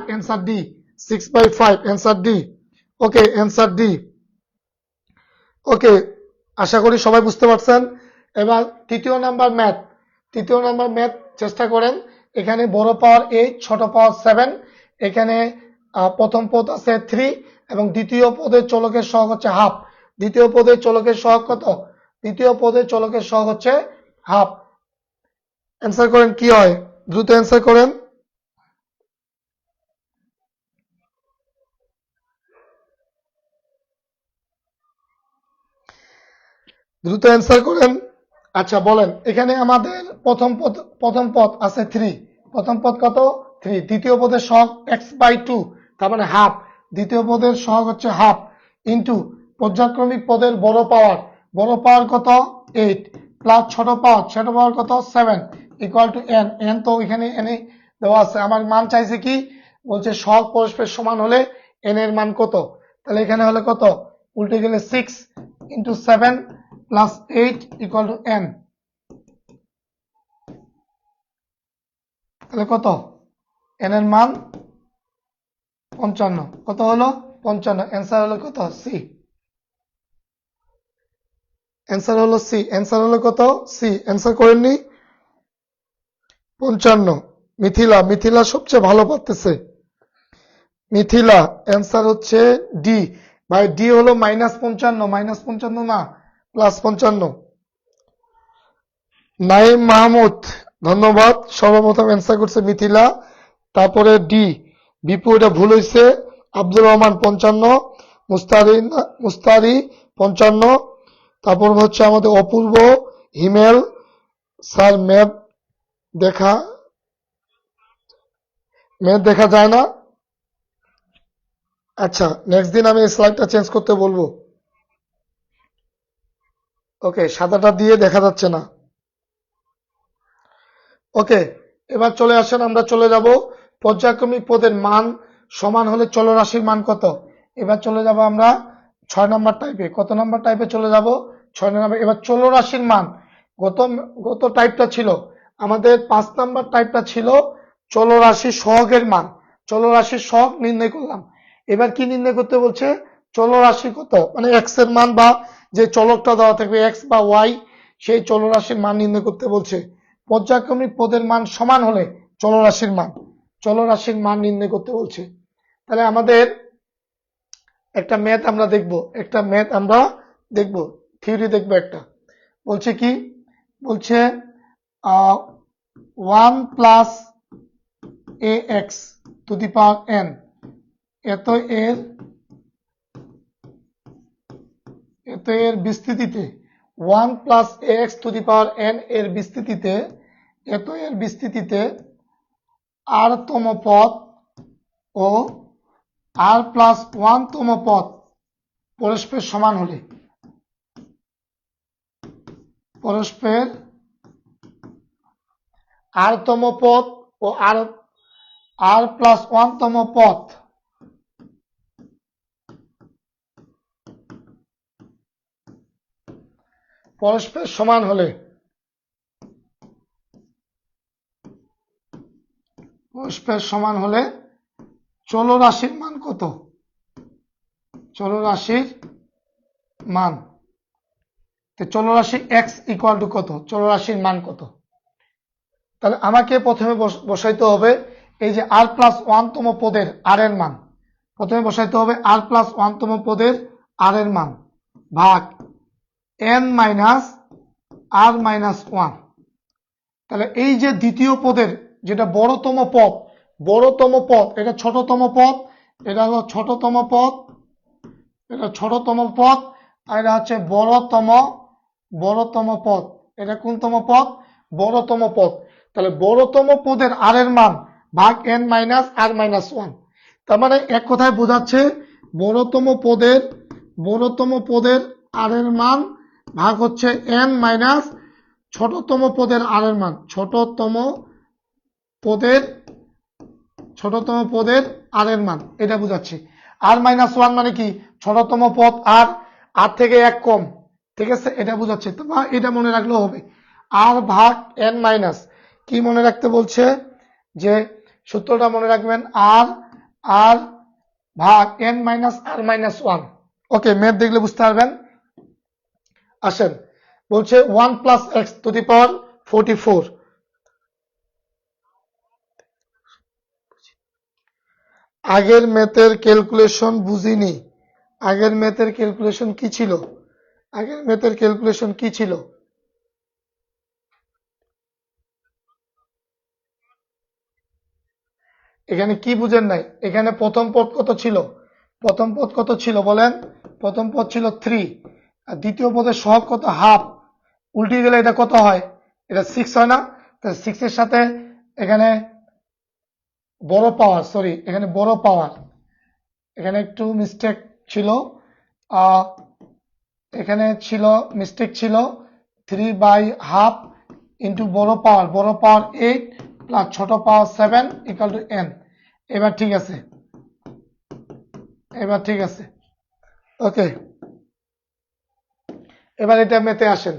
answer D, 6/5 answer D. Okay, answer D. Okay, আশা করি সবাই বুঝতে পারছেন। এবার তৃতীয় নাম্বার ম্যাথ চেষ্টা করেন। এখানে বড় পাওয়ার 8, ছোট পাওয়ার 7, এখানে প্রথম পদ আছে 3 এবং দ্বিতীয় পদের চলকের সহগ হচ্ছে হাফ। দ্বিতীয় পদের চলকের সহগ কত, দ্বিতীয় পদের চলকের সহগ হচ্ছে হাফ। অ্যান্সার করেন কি হয়, দ্রুত অ্যান্সার করেন। দ্রুত অ্যান্সার করেন। আচ্ছা বলেন, এখানে আমাদের প্রথম পদ আছে 3, প্রথম পদ কত 3, দ্বিতীয় পদের সহগ x/2 তার মানে হাফ, দ্বিতীয় পদের সহগ হচ্ছে হাফ ইন্টু পর্যায়ক্রমিক পদের বড় পাওয়ার কত 8 প্লাস ছোট পাওয়ার কত 7 ইকুয়াল টু n তো এখানে n দেওয়া আছে। আমার মান চাইছে কি, বলছে সহগ পরস্পর সমান হলে n এর মান কত, তাহলে এখানে হলে কত, উল্টে গেলে 6 into 7 plus 8 equal to n, তাহলে কত n এর মান 55, কত হলো 55, অ্যান্সার হলো কত সি, অ্যান্সার হলো সি, অ্যান্সার হলো কত সি। অ্যান্সার করেননি 55। মিথিলা সবচেয়ে ভালো পারতেছে, মিথিলা অ্যান্সার হচ্ছে ডি। ভাই ডি হলো -55 না +55। নাইম মাহমুদ ধন্যবাদ, সর্বপ্রথম অ্যান্সার করছে মিথিলা, তারপরে ডি। বিপু এটা ভুল হয়েছে, আব্দুর রহমান 55, মুস্তারি 55, তারপর হচ্ছে আমাদের অপূর্ব হিমেল স্যার ম্যাপ দেখা যায় না। আচ্ছা, নেক্সট দিন আমি এই স্লাইডটা চেঞ্জ করতে বলবো। ওকে, সাদাটা দিয়ে দেখা যাচ্ছে না। ওকে, এবার চলে আসেন, আমরা চলে যাব পর্যায়ক্রমিক পদের মান সমান হলে চলরাশির মান কত। এবার চলে যাব আমরা 6 নম্বর টাইপে। কত নম্বর টাইপে চলে যাব, 6 নম্বর। এবার চলরাশির মান, গত টাইপটা ছিল আমাদের 5 নম্বর টাইপটা ছিল চলরাশি সহগের মান, চলরাশির সহগ নির্ণয় করলাম। এবার কি নির্ণয় করতে বলছে, চলরাশি কত মানে এক্স এর মান, বা যে চলকটা দেওয়া থাকবে এক্স বা ওয়াই, সেই চলরাশির মান নির্ণয় করতে বলছে। পর্যায়ক্রমিক পদের মান সমান হলে চলরাশির মান নির্ণয় করতে বলছে। তাহলে আমাদের একটা ম্যাথ আমরা দেখব, থিওরি দেখবো একটা। বলছে কি, বলছে 1 plus ax two the power n, এত এর বিস্তৃতিতে 1 plus ax two the power n এর বিস্তৃতিতে, r তম পদ ও r প্লাস 1 তম পদ পরস্পর সমান হলে, r তম পদ ও r প্লাস 1 তম পদ পরস্পর সমান হলে চলরাশির মান কত? চলরাশির মান, চলরাশি এক্স ইকুয়াল টু কত? চলরাশির মান কত? তাহলে আমাকে প্রথমে বসাইতে হবে এই যে আর প্লাস ওয়ান তম পদের আর এর মান। প্রথমে বসাইতে হবে আর প্লাস ওয়ান তম পদের আর এর মান ভাগ এন মাইনাস আর মাইনাস ওয়ান। তাহলে এই যে দ্বিতীয় পদের যেটা বড়তম পদ, এটা ছোটতম পদ, এটা হলো ছোটতম পদ, এটা ছোটতম পদ, আর এটা হচ্ছে বড়তম পদ। এটা কোনতম পদ? বড়তম পদ। তাহলে বড়তম পদের আর এর মান ভাগ এন মাইনাস আর মাইনাস ওয়ান। তার মানে এক কথায় বোঝাচ্ছে বড়তম পদের আর এর মান ভাগ হচ্ছে এন মাইনাস ছোটতম পদের আর এর মান, ছোটতম পদের আর এর মান, এটা বুঝাচ্ছি। আর মাইনাস ওয়ান মানে কি? ছোটতম পদ আর থেকে এক কম, ঠিক আছে, এটা বুঝাচ্ছে। এটা মনে রাখলেও হবে, আর ভাগ এন মাইনাস, কি মনে রাখতে বলছে? যে সূত্রটা মনে রাখবেন, আর ভাগ এন মাইনাস আর মাইনাস ওয়ান। ওকে, ম্যাথ দেখলে বুঝতে পারবেন। আসেন, বলছে 1 প্লাস এক্স টু দি পাওয়ার 44। আগের ম্যাথের ক্যালকুলেশন বুঝিনি। আগের ম্যাথের ক্যালকুলেশন কি ছিল? আগের ম্যাথের ক্যালকুলেশন কি ছিল? এখানে কি বুঝেন নাই? এখানে প্রথম পদ কত ছিল? প্রথম পদ কত ছিল বলেন? প্রথম পদ ছিল 3, আর দ্বিতীয় পদের সহগ কত? হাফ। উল্টে গেলে এটা কত হয়? এটা 6 হয় না? তাহলে 6 এর সাথে এখানে বড় পাওয়ার, সরি এখানে বড় পাওয়ার, এখানে একটু মিস্টেক ছিল, এখানে ছিল মিস্টেক ছিল 3/2 ইন্টু বড় পাওয়ার 8 প্লাস ছোট পাওয়ার 7 ইকুয়াল টু n। এবার ঠিক আছে, ওকে। এবার এটা মেতে আসেন,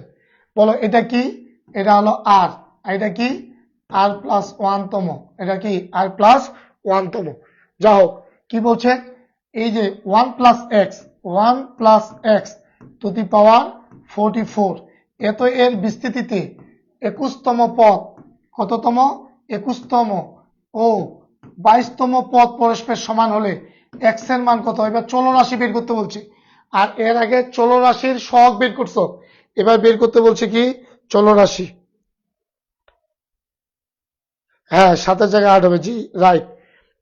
বলো এটা কি? এটা হলো আর এটা কি? আর প্লাস ওয়ান তম। এটা কি? আর প্লাস ওয়ান তম। যা হোক, কি বলছে? এই যে 1 প্লাস এক্স টু দি পাওয়ার 44, এত এর বিস্তৃতিতে 21তম পদ, কততম? 21তম ও 22তম পদ পরস্পর সমান হলে এক্স এর মান কত? এবার চলরাশি বের করতে বলছে। আর এর আগে চলরাশির সহগ বের করছো, এবার বের করতে বলছে কি? চলরাশি। হ্যাঁ, 7 জায়গায় 8 হবে, জি রাইট।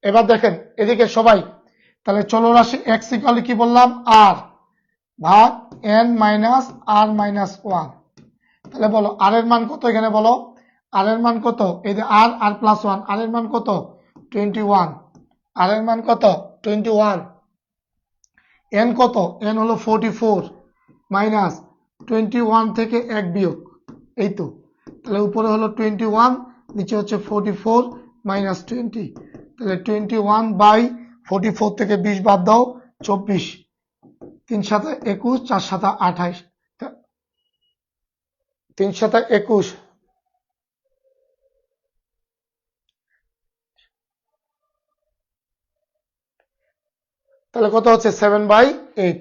এবার দেখেন এদিকে সবাই, তাহলে চলরাশি এক্স ইকুয়াল কি বললাম? আর ভাগ এন মাইনাস আর মাইনাস ওয়ান। তাহলে বলো আর এর মান কত? এখানে বলো আর এর মান কত? এই যে আর প্লাস ওয়ান, আর এর মান কত? 21। আর এর মান কত? 21। এন কত? এন হলো 44 মাইনাস 21 থেকে 1 বিয়োগ, এই তো। তাহলে উপরে হলো 21, নিচে হচ্ছে 44 মাইনাস 20। তাহলে 21/44 থেকে 20 বাদ দাও, 24, 3 সাথে 21, 4 সাথে 28, 3 সাথে 21, তাহলে কত হচ্ছে? 7/8।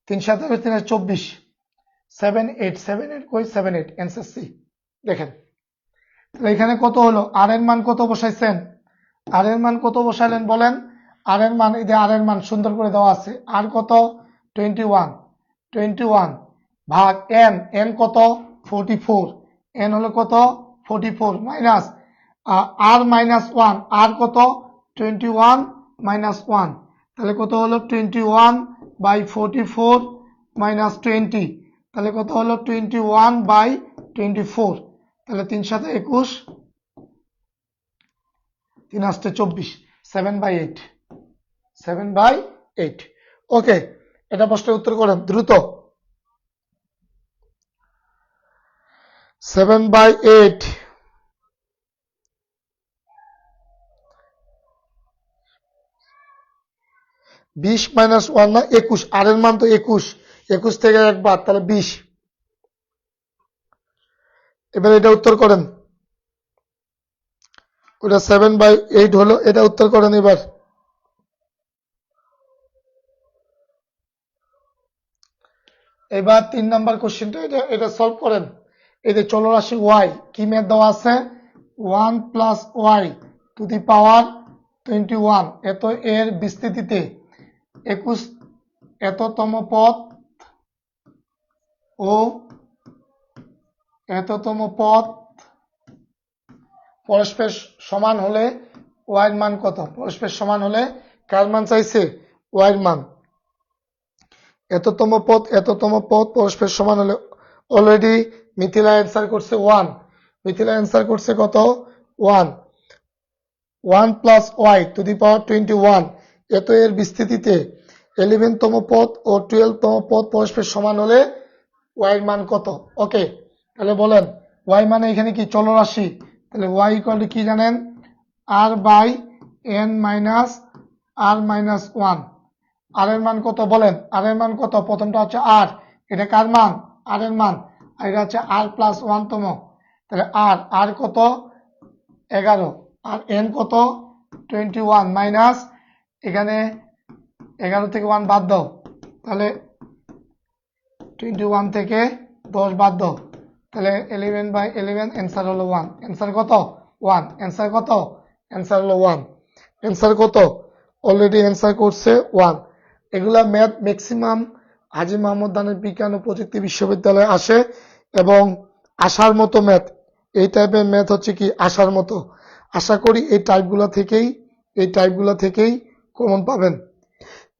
3 সাথে 24, 7/8 কই? 7/8 অ্যান্সার সি। দেখেন তাহলে এখানে কত হলো? আর এর মান কত বসাইছেন? আর এর মান কত বসাইলেন বলেন? আর এর মান, এই যে আর এর মান সুন্দর করে দেওয়া আছে। আর কত? 21 ভাগ এন কত? 44, এন হলো কত? 44 মাইনাস আর মাইনাস ওয়ান, আর কত? 21 মাইনাস ওয়ান, তাহলে কত হলো? 21/44 মাইনাস 20, তাহলে কত হলো? 21/24। তাহলে 3 সাথে 21, 3 আসতে 24, 7/8। ওকে, এটা প্রশ্নের উত্তর করেন দ্রুত। 7/8। বিশ মাইনাস ওয়ান না 21, আর এর মান তো 21 থেকে একবার, তাহলে 20। এবার এটা উত্তর করেন। ওটা 7/8 হলো। এটা উত্তর করেন এবার। এবার 3 নাম্বার কোশ্চেনটা এটা সলভ করেন। এই যে চলরাশি y কি ম্যাথ দেওয়া আছে, 1 প্লাস ওয়াই টু দি পাওয়ার 21 এত এর বিস্তৃতিতে 21 এততম পদ ও এততম পদ পরস্পর সমান হলে y এর মান কত? পরস্পর সমান হলে কার মান চাইছে? y এর মান। এততম পদ পরস্পর সমান হলে অলরেডি মিথিলা অ্যান্সার করছে 1। মিথিলা অ্যান্সার করছে কত? 1। 1 প্লাস ওয়াই টু দি পাওয়ার 21 এত এর বিস্তৃতিতে 11তম পদ ও 12তম পদ পরস্পর সমান হলে y এর মান কত? ওকে, তাহলে বলেন y মানে এখানে কি চলরাশি, তাহলে y ইকুয়াল টু কি জানেন? r by n minus r minus 1। আর এর মান কত বলেন? আর এর মান কত? প্রথমটা হচ্ছে আর, এটা কার মান? আর এর মান। আর এটা হচ্ছে আর প্লাস 1 তম, তাহলে আর কত? 11। আর এন কত? 21 মাইনাস এখানে 11 থেকে 1 বাদ দাও, তাহলে 21 থেকে 10 বাদ দাও, তাহলে 11/11 অ্যান্সার হলো 1। অ্যান্সার কত? 1। অ্যান্সার কত? অ্যান্সার হলো 1। অ্যান্সার কত? অলরেডি অ্যান্সার করছে 1। এগুলা ম্যাথ ম্যাক্সিমাম হাজী মোহাম্মদ দানের বিজ্ঞান ও প্রযুক্তি বিশ্ববিদ্যালয়ে আসে এবং আসার মতো ম্যাথ। এই টাইপের ম্যাথ হচ্ছে কি আসার মতো। আশা করি এই টাইপগুলো থেকেই কমন পাবেন।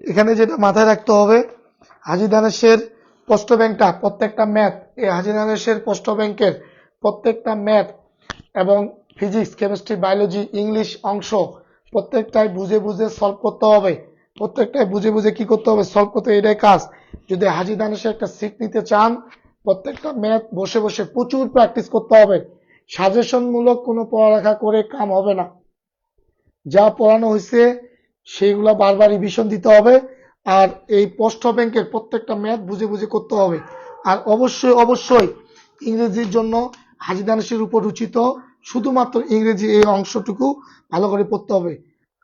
এখানে যেটা মাথায় রাখতে হবে, হাজী দানেশের প্রশ্ন ব্যাংকটা প্রত্যেকটা ম্যাথ, এই হাজী দানেশের প্রশ্ন ব্যাংকের প্রত্যেকটা ম্যাথ এবং ফিজিক্স, কেমিস্ট্রি, বায়োলজি, ইংলিশ অংশ প্রত্যেকটাই বুঝে বুঝে সলভ করতে হবে। প্রত্যেকটাই বুঝে বুঝে কি করতে হবে? সলভ করতে। এটাই কাজ। যদি হাজী দানেশে একটা সিট নিতে চান, প্রত্যেকটা ম্যাথ বসে বসে প্রচুর প্র্যাকটিস করতে হবে। সাজেশনমূলক কোনো পড়ালেখা করে কাম হবে না। যা পড়ানো হয়েছে সেইগুলো বারবার রিভিশন দিতে হবে। আর এই প্রশ্ন ব্যাংকের প্রত্যেকটা ম্যাথ বুঝে বুঝে করতে হবে। আর অবশ্যই ইংরেজির জন্য হাজী দানেশের উপর রচিত শুধুমাত্র ইংরেজি এই অংশটুকু ভালো করে পড়তে হবে।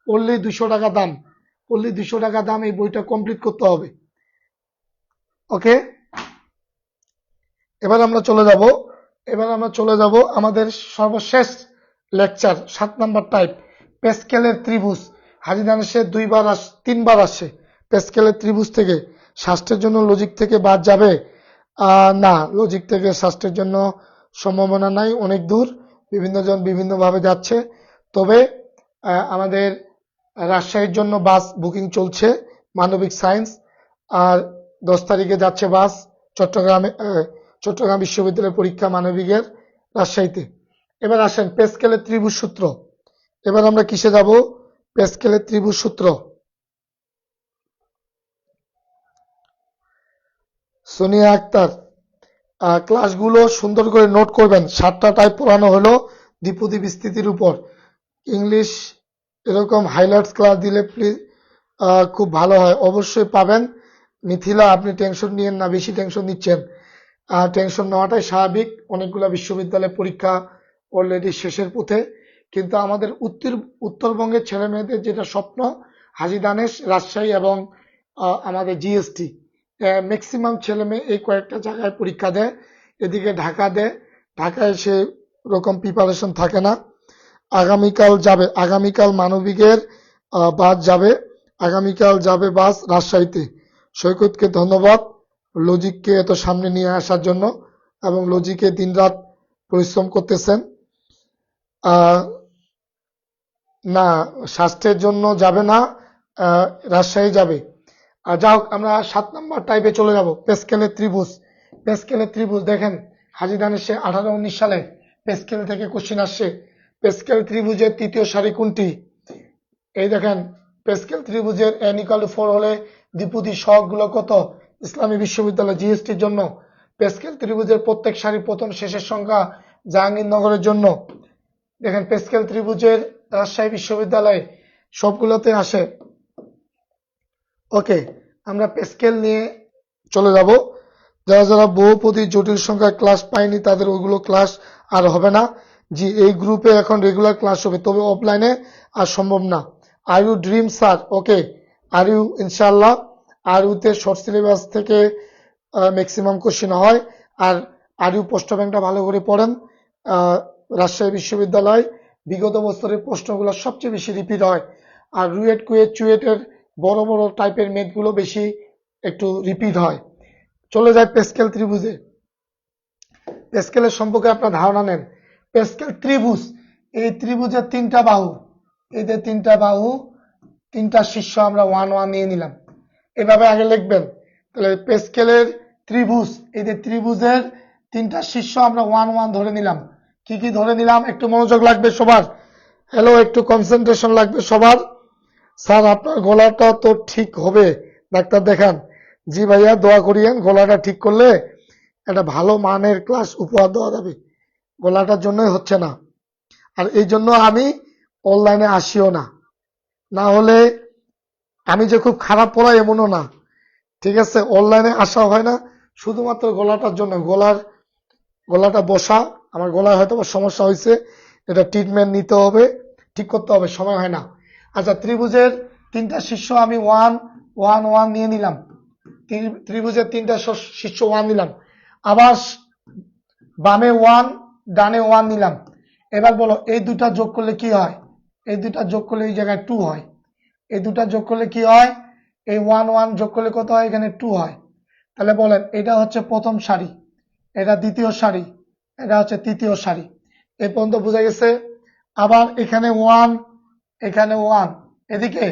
পড়লে 200 টাকা দাম, এই বইটা কমপ্লিট করতে হবে। ওকে, এবার আমরা চলে যাব আমাদের সর্বশেষ লেকচার 7 নাম্বার টাইপ, প্যাসকেলের ত্রিভুজ। হাজী দানেশে 3বার আসে। প্যাসকেলের ত্রিভুজ থেকে শাস্ত্রের জন্য লজিক থেকে বাদ যাবে? না, লজিক থেকে শাস্ত্রের জন্য সম্ভাবনা নাই, অনেক দূর, বিভিন্ন জন বিভিন্নভাবে যাচ্ছে। তবে আমাদের রাজশাহীর জন্য বাস বুকিং চলছে, মানবিক সায়েন্স। আর 10 তারিখে যাচ্ছে বাস চট্টগ্রাম বিশ্ববিদ্যালয়ের পরীক্ষা মানবিকের রাজশাহীতে। এবার আসেন প্যাসকেলের ত্রিভুজ সূত্র। এবার আমরা কিসে যাব? প্যাসকেলের ত্রিভুজ সূত্র। সোনিয়া আক্তার, ক্লাসগুলো সুন্দর করে নোট করবেন। 7টা টাইপ পড়ানো হলো দ্বিপদী বিস্তৃতির উপর। ইংলিশ এরকম হাইলাইটস ক্লাস দিলে প্লিজ খুব ভালো হয়, অবশ্যই পাবেন। মিথিলা, আপনি টেনশন নিয়েন না, বেশি টেনশন নিচ্ছেন। টেনশন নেওয়াটাই স্বাভাবিক। অনেকগুলো বিশ্ববিদ্যালয় পরীক্ষা অলরেডি শেষের পথে, কিন্তু আমাদের উত্তরবঙ্গের ছেলে মেয়েদের যেটা স্বপ্ন, হাজী দানেশ, রাজশাহী এবং আমাদের জিএসটি, ম্যাক্সিমাম ছেলে মেয়ে এই কয়েকটা জায়গায় পরীক্ষা দেয়। এদিকে ঢাকায় সে রকম প্রিপারেশন থাকে না। আগামীকাল মানবিকের বাস যাবে বাস রাজশাহীতে। সৈকতকে ধন্যবাদ লজিককে এত সামনে নিয়ে আসার জন্য, এবং লজিকে দিনরাত পরিশ্রম করতেছেন। না, স্বাস্থ্যের জন্য যাবে না, রাজশাহী যাবে। যা হোক, আমরা 7 নম্বর টাইপে চলে যাব, প্যাসকেলের ত্রিভুজ। দেখেন হাজী দানেশে 18-19 সালে প্যাসকেল থেকে কোশ্চিন আসছে। প্যাসকেল ত্রিভুজের তৃতীয় সারি কোনটি? এই দেখেন, প্যাসকেল ত্রিভুজের n=4 হলে দ্বিপদী সহগগুলো কত? ইসলামী বিশ্ববিদ্যালয় জিএসটির জন্য। প্যাসকেল ত্রিভুজের প্রত্যেক সারি প্রথম শেষের সংখ্যা জাহাঙ্গীরনগরের জন্য। দেখেন প্যাসকেল ত্রিভুজের রাজশাহী বিশ্ববিদ্যালয়ে সবগুলোতে আসে। ওকে, আমরা প্যাসকেল নিয়ে চলে যাব। যারা বহুপদী জটিল সংখ্যা ক্লাস পায়নি তাদের ওইগুলো ক্লাস আর হবে না। জি, এই গ্রুপে এখন রেগুলার ক্লাস হবে, তবে অফলাইনে আর সম্ভব না। R U dream sir? Okay, R U ইনশাল্লাহ। আর ইউতে শর্ট সিলেবাস থেকে ম্যাক্সিমাম কোশ্চেন হয়। আর ইউ প্রশ্ন ব্যাংকটা ভালো করে পড়েন। রাজশাহী বিশ্ববিদ্যালয় বিগত বছরের প্রশ্নগুলো সবচেয়ে বেশি রিপিট হয়। আর রুয়েট, কুয়েট, চুয়েটের বড় বড় টাইপের ম্যাথগুলো বেশি একটু রিপিট হয়। চলে যায় প্যাসকেল ত্রিভুজে। প্যাসকেলের সম্পর্কে আপনার ধারণা নেন। প্যাসকেল ত্রিভুজ, এই ত্রিভুজের তিনটা বাহু, এই যে তিনটা বাহু, তিনটা শীর্ষ আমরা 1 1 নিয়ে নিলাম। এভাবে আগে লিখবেন। তাহলে প্যাসকেলের ত্রিভুজ, এই যে ত্রিভুজের তিনটা শীর্ষ আমরা 1 1 ধরে নিলাম। কি কি ধরে নিলাম? একটু মনোযোগ লাগবে সবার। হ্যালো, একটু কনসেন্ট্রেশন লাগবে সবার। স্যার আপনার গলাটা তো ঠিক হবে, ডাক্তার দেখান। জি ভাইয়া, দোয়া করিয়েন, গলাটা ঠিক করলে একটা ভালো মানের ক্লাস উপহার দেওয়া যাবে। গলাটার জন্যই হচ্ছে না, আর এই জন্য আমি অনলাইনে আসিও না। না হলে আমি যে খুব খারাপ পড়াই এমনও না, ঠিক আছে? অনলাইনে আসা হয় না শুধুমাত্র গলাটার জন্য। গলাটা বসা, আমার গলায় হয়তো সমস্যা হয়েছে, এটা ট্রিটমেন্ট নিতে হবে, ঠিক করতে হবে, সময় হয় না। আচ্ছা, ত্রিভুজের তিনটা শীর্ষ আমি 1 1 1 নিয়ে নিলাম। ত্রিভুজের তিনটা শীর্ষ 1 নিলাম। আবার বামে 1, ডানে 1 নিলাম। এবার বলো, এই দুটা যোগ করলে কি হয়? এই দুটা যোগ করলে এই জায়গায় 2 হয়। এই দুটা যোগ করলে কি হয়? এই 1 1 যোগ করলে কত হয়? এখানে 2 হয়। তাহলে বলেন, এটা হচ্ছে প্রথম সারি, এটা দ্বিতীয় সারি, এটা হচ্ছে তৃতীয় সারি। এ পর্যন্ত বোঝা গেছে? আবার এখানে 1, এখানে 1, এদিকে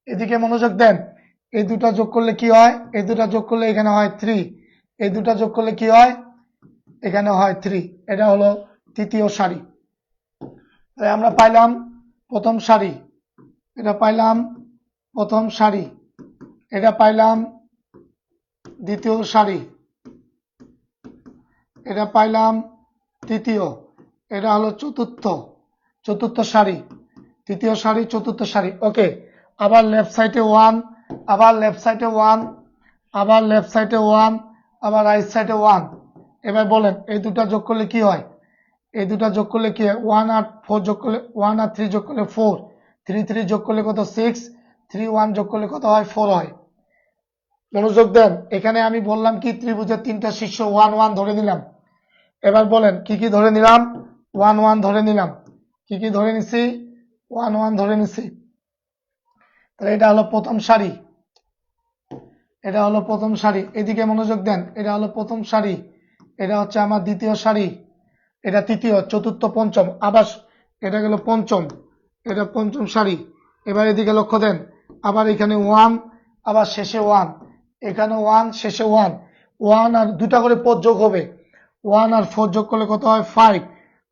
এদিকে মনোযোগ দেন। এই দুটা যোগ করলে কি হয়? এই দুটা যোগ করলে এখানে হয় 3। এই দুটা যোগ করলে কি হয়? এখানে হয় 3। এটা হলো তৃতীয় সারি। তাই আমরা পাইলাম প্রথম সারি, এটা পাইলাম প্রথম সারি, এটা পাইলাম দ্বিতীয় সারি, এটা পাইলাম তৃতীয়, এটা হলো চতুর্থ সারি, তৃতীয় সারি, চতুর্থ সারি। ওকে, আবার লেফট সাইডে 1, আবার লেফট সাইডে 1, আবার লেফট সাইডে 1, আবার রাইট সাইডে 1। এবার বলেন, এই দুটা যোগ করলে কি হয়? এই দুটা যোগ করলে কি হয়? 1 আর 4 যোগ করলে, 1 আর 3 যোগ করলে 4, 3 3 যোগ করলে কত? 6, 3 1 যোগ করলে কত হয়? 4 হয়। মনোযোগ দেন, এখানে আমি বললাম কি? ত্রিভুজের তিনটা শীর্ষ 1 1 ধরে নিলাম। এবার বলেন, কি কি ধরে নিলাম? 1 1 ধরে নিলাম। কি কি ধরে নিছি? 1 1 ধরে নিছি। তাহলে এটা হলো প্রথম সারি, এটা হলো প্রথম সারি। এদিকে মনোযোগ দেন, এটা হলো প্রথম সারি, এটা হচ্ছে আমার দ্বিতীয় সারি, এটা তৃতীয়, চতুর্থ, পঞ্চম। আবার এটা গেল পঞ্চম, এটা পঞ্চম সারি। এবার এদিকে লক্ষ্য দেন, আবার এখানে 1, আবার শেষে 1, এখানে 1, শেষে 1। 1 আর দুটা করে পদ যোগ হবে। 1 আর 4 যোগ করলে কত হয়? 5।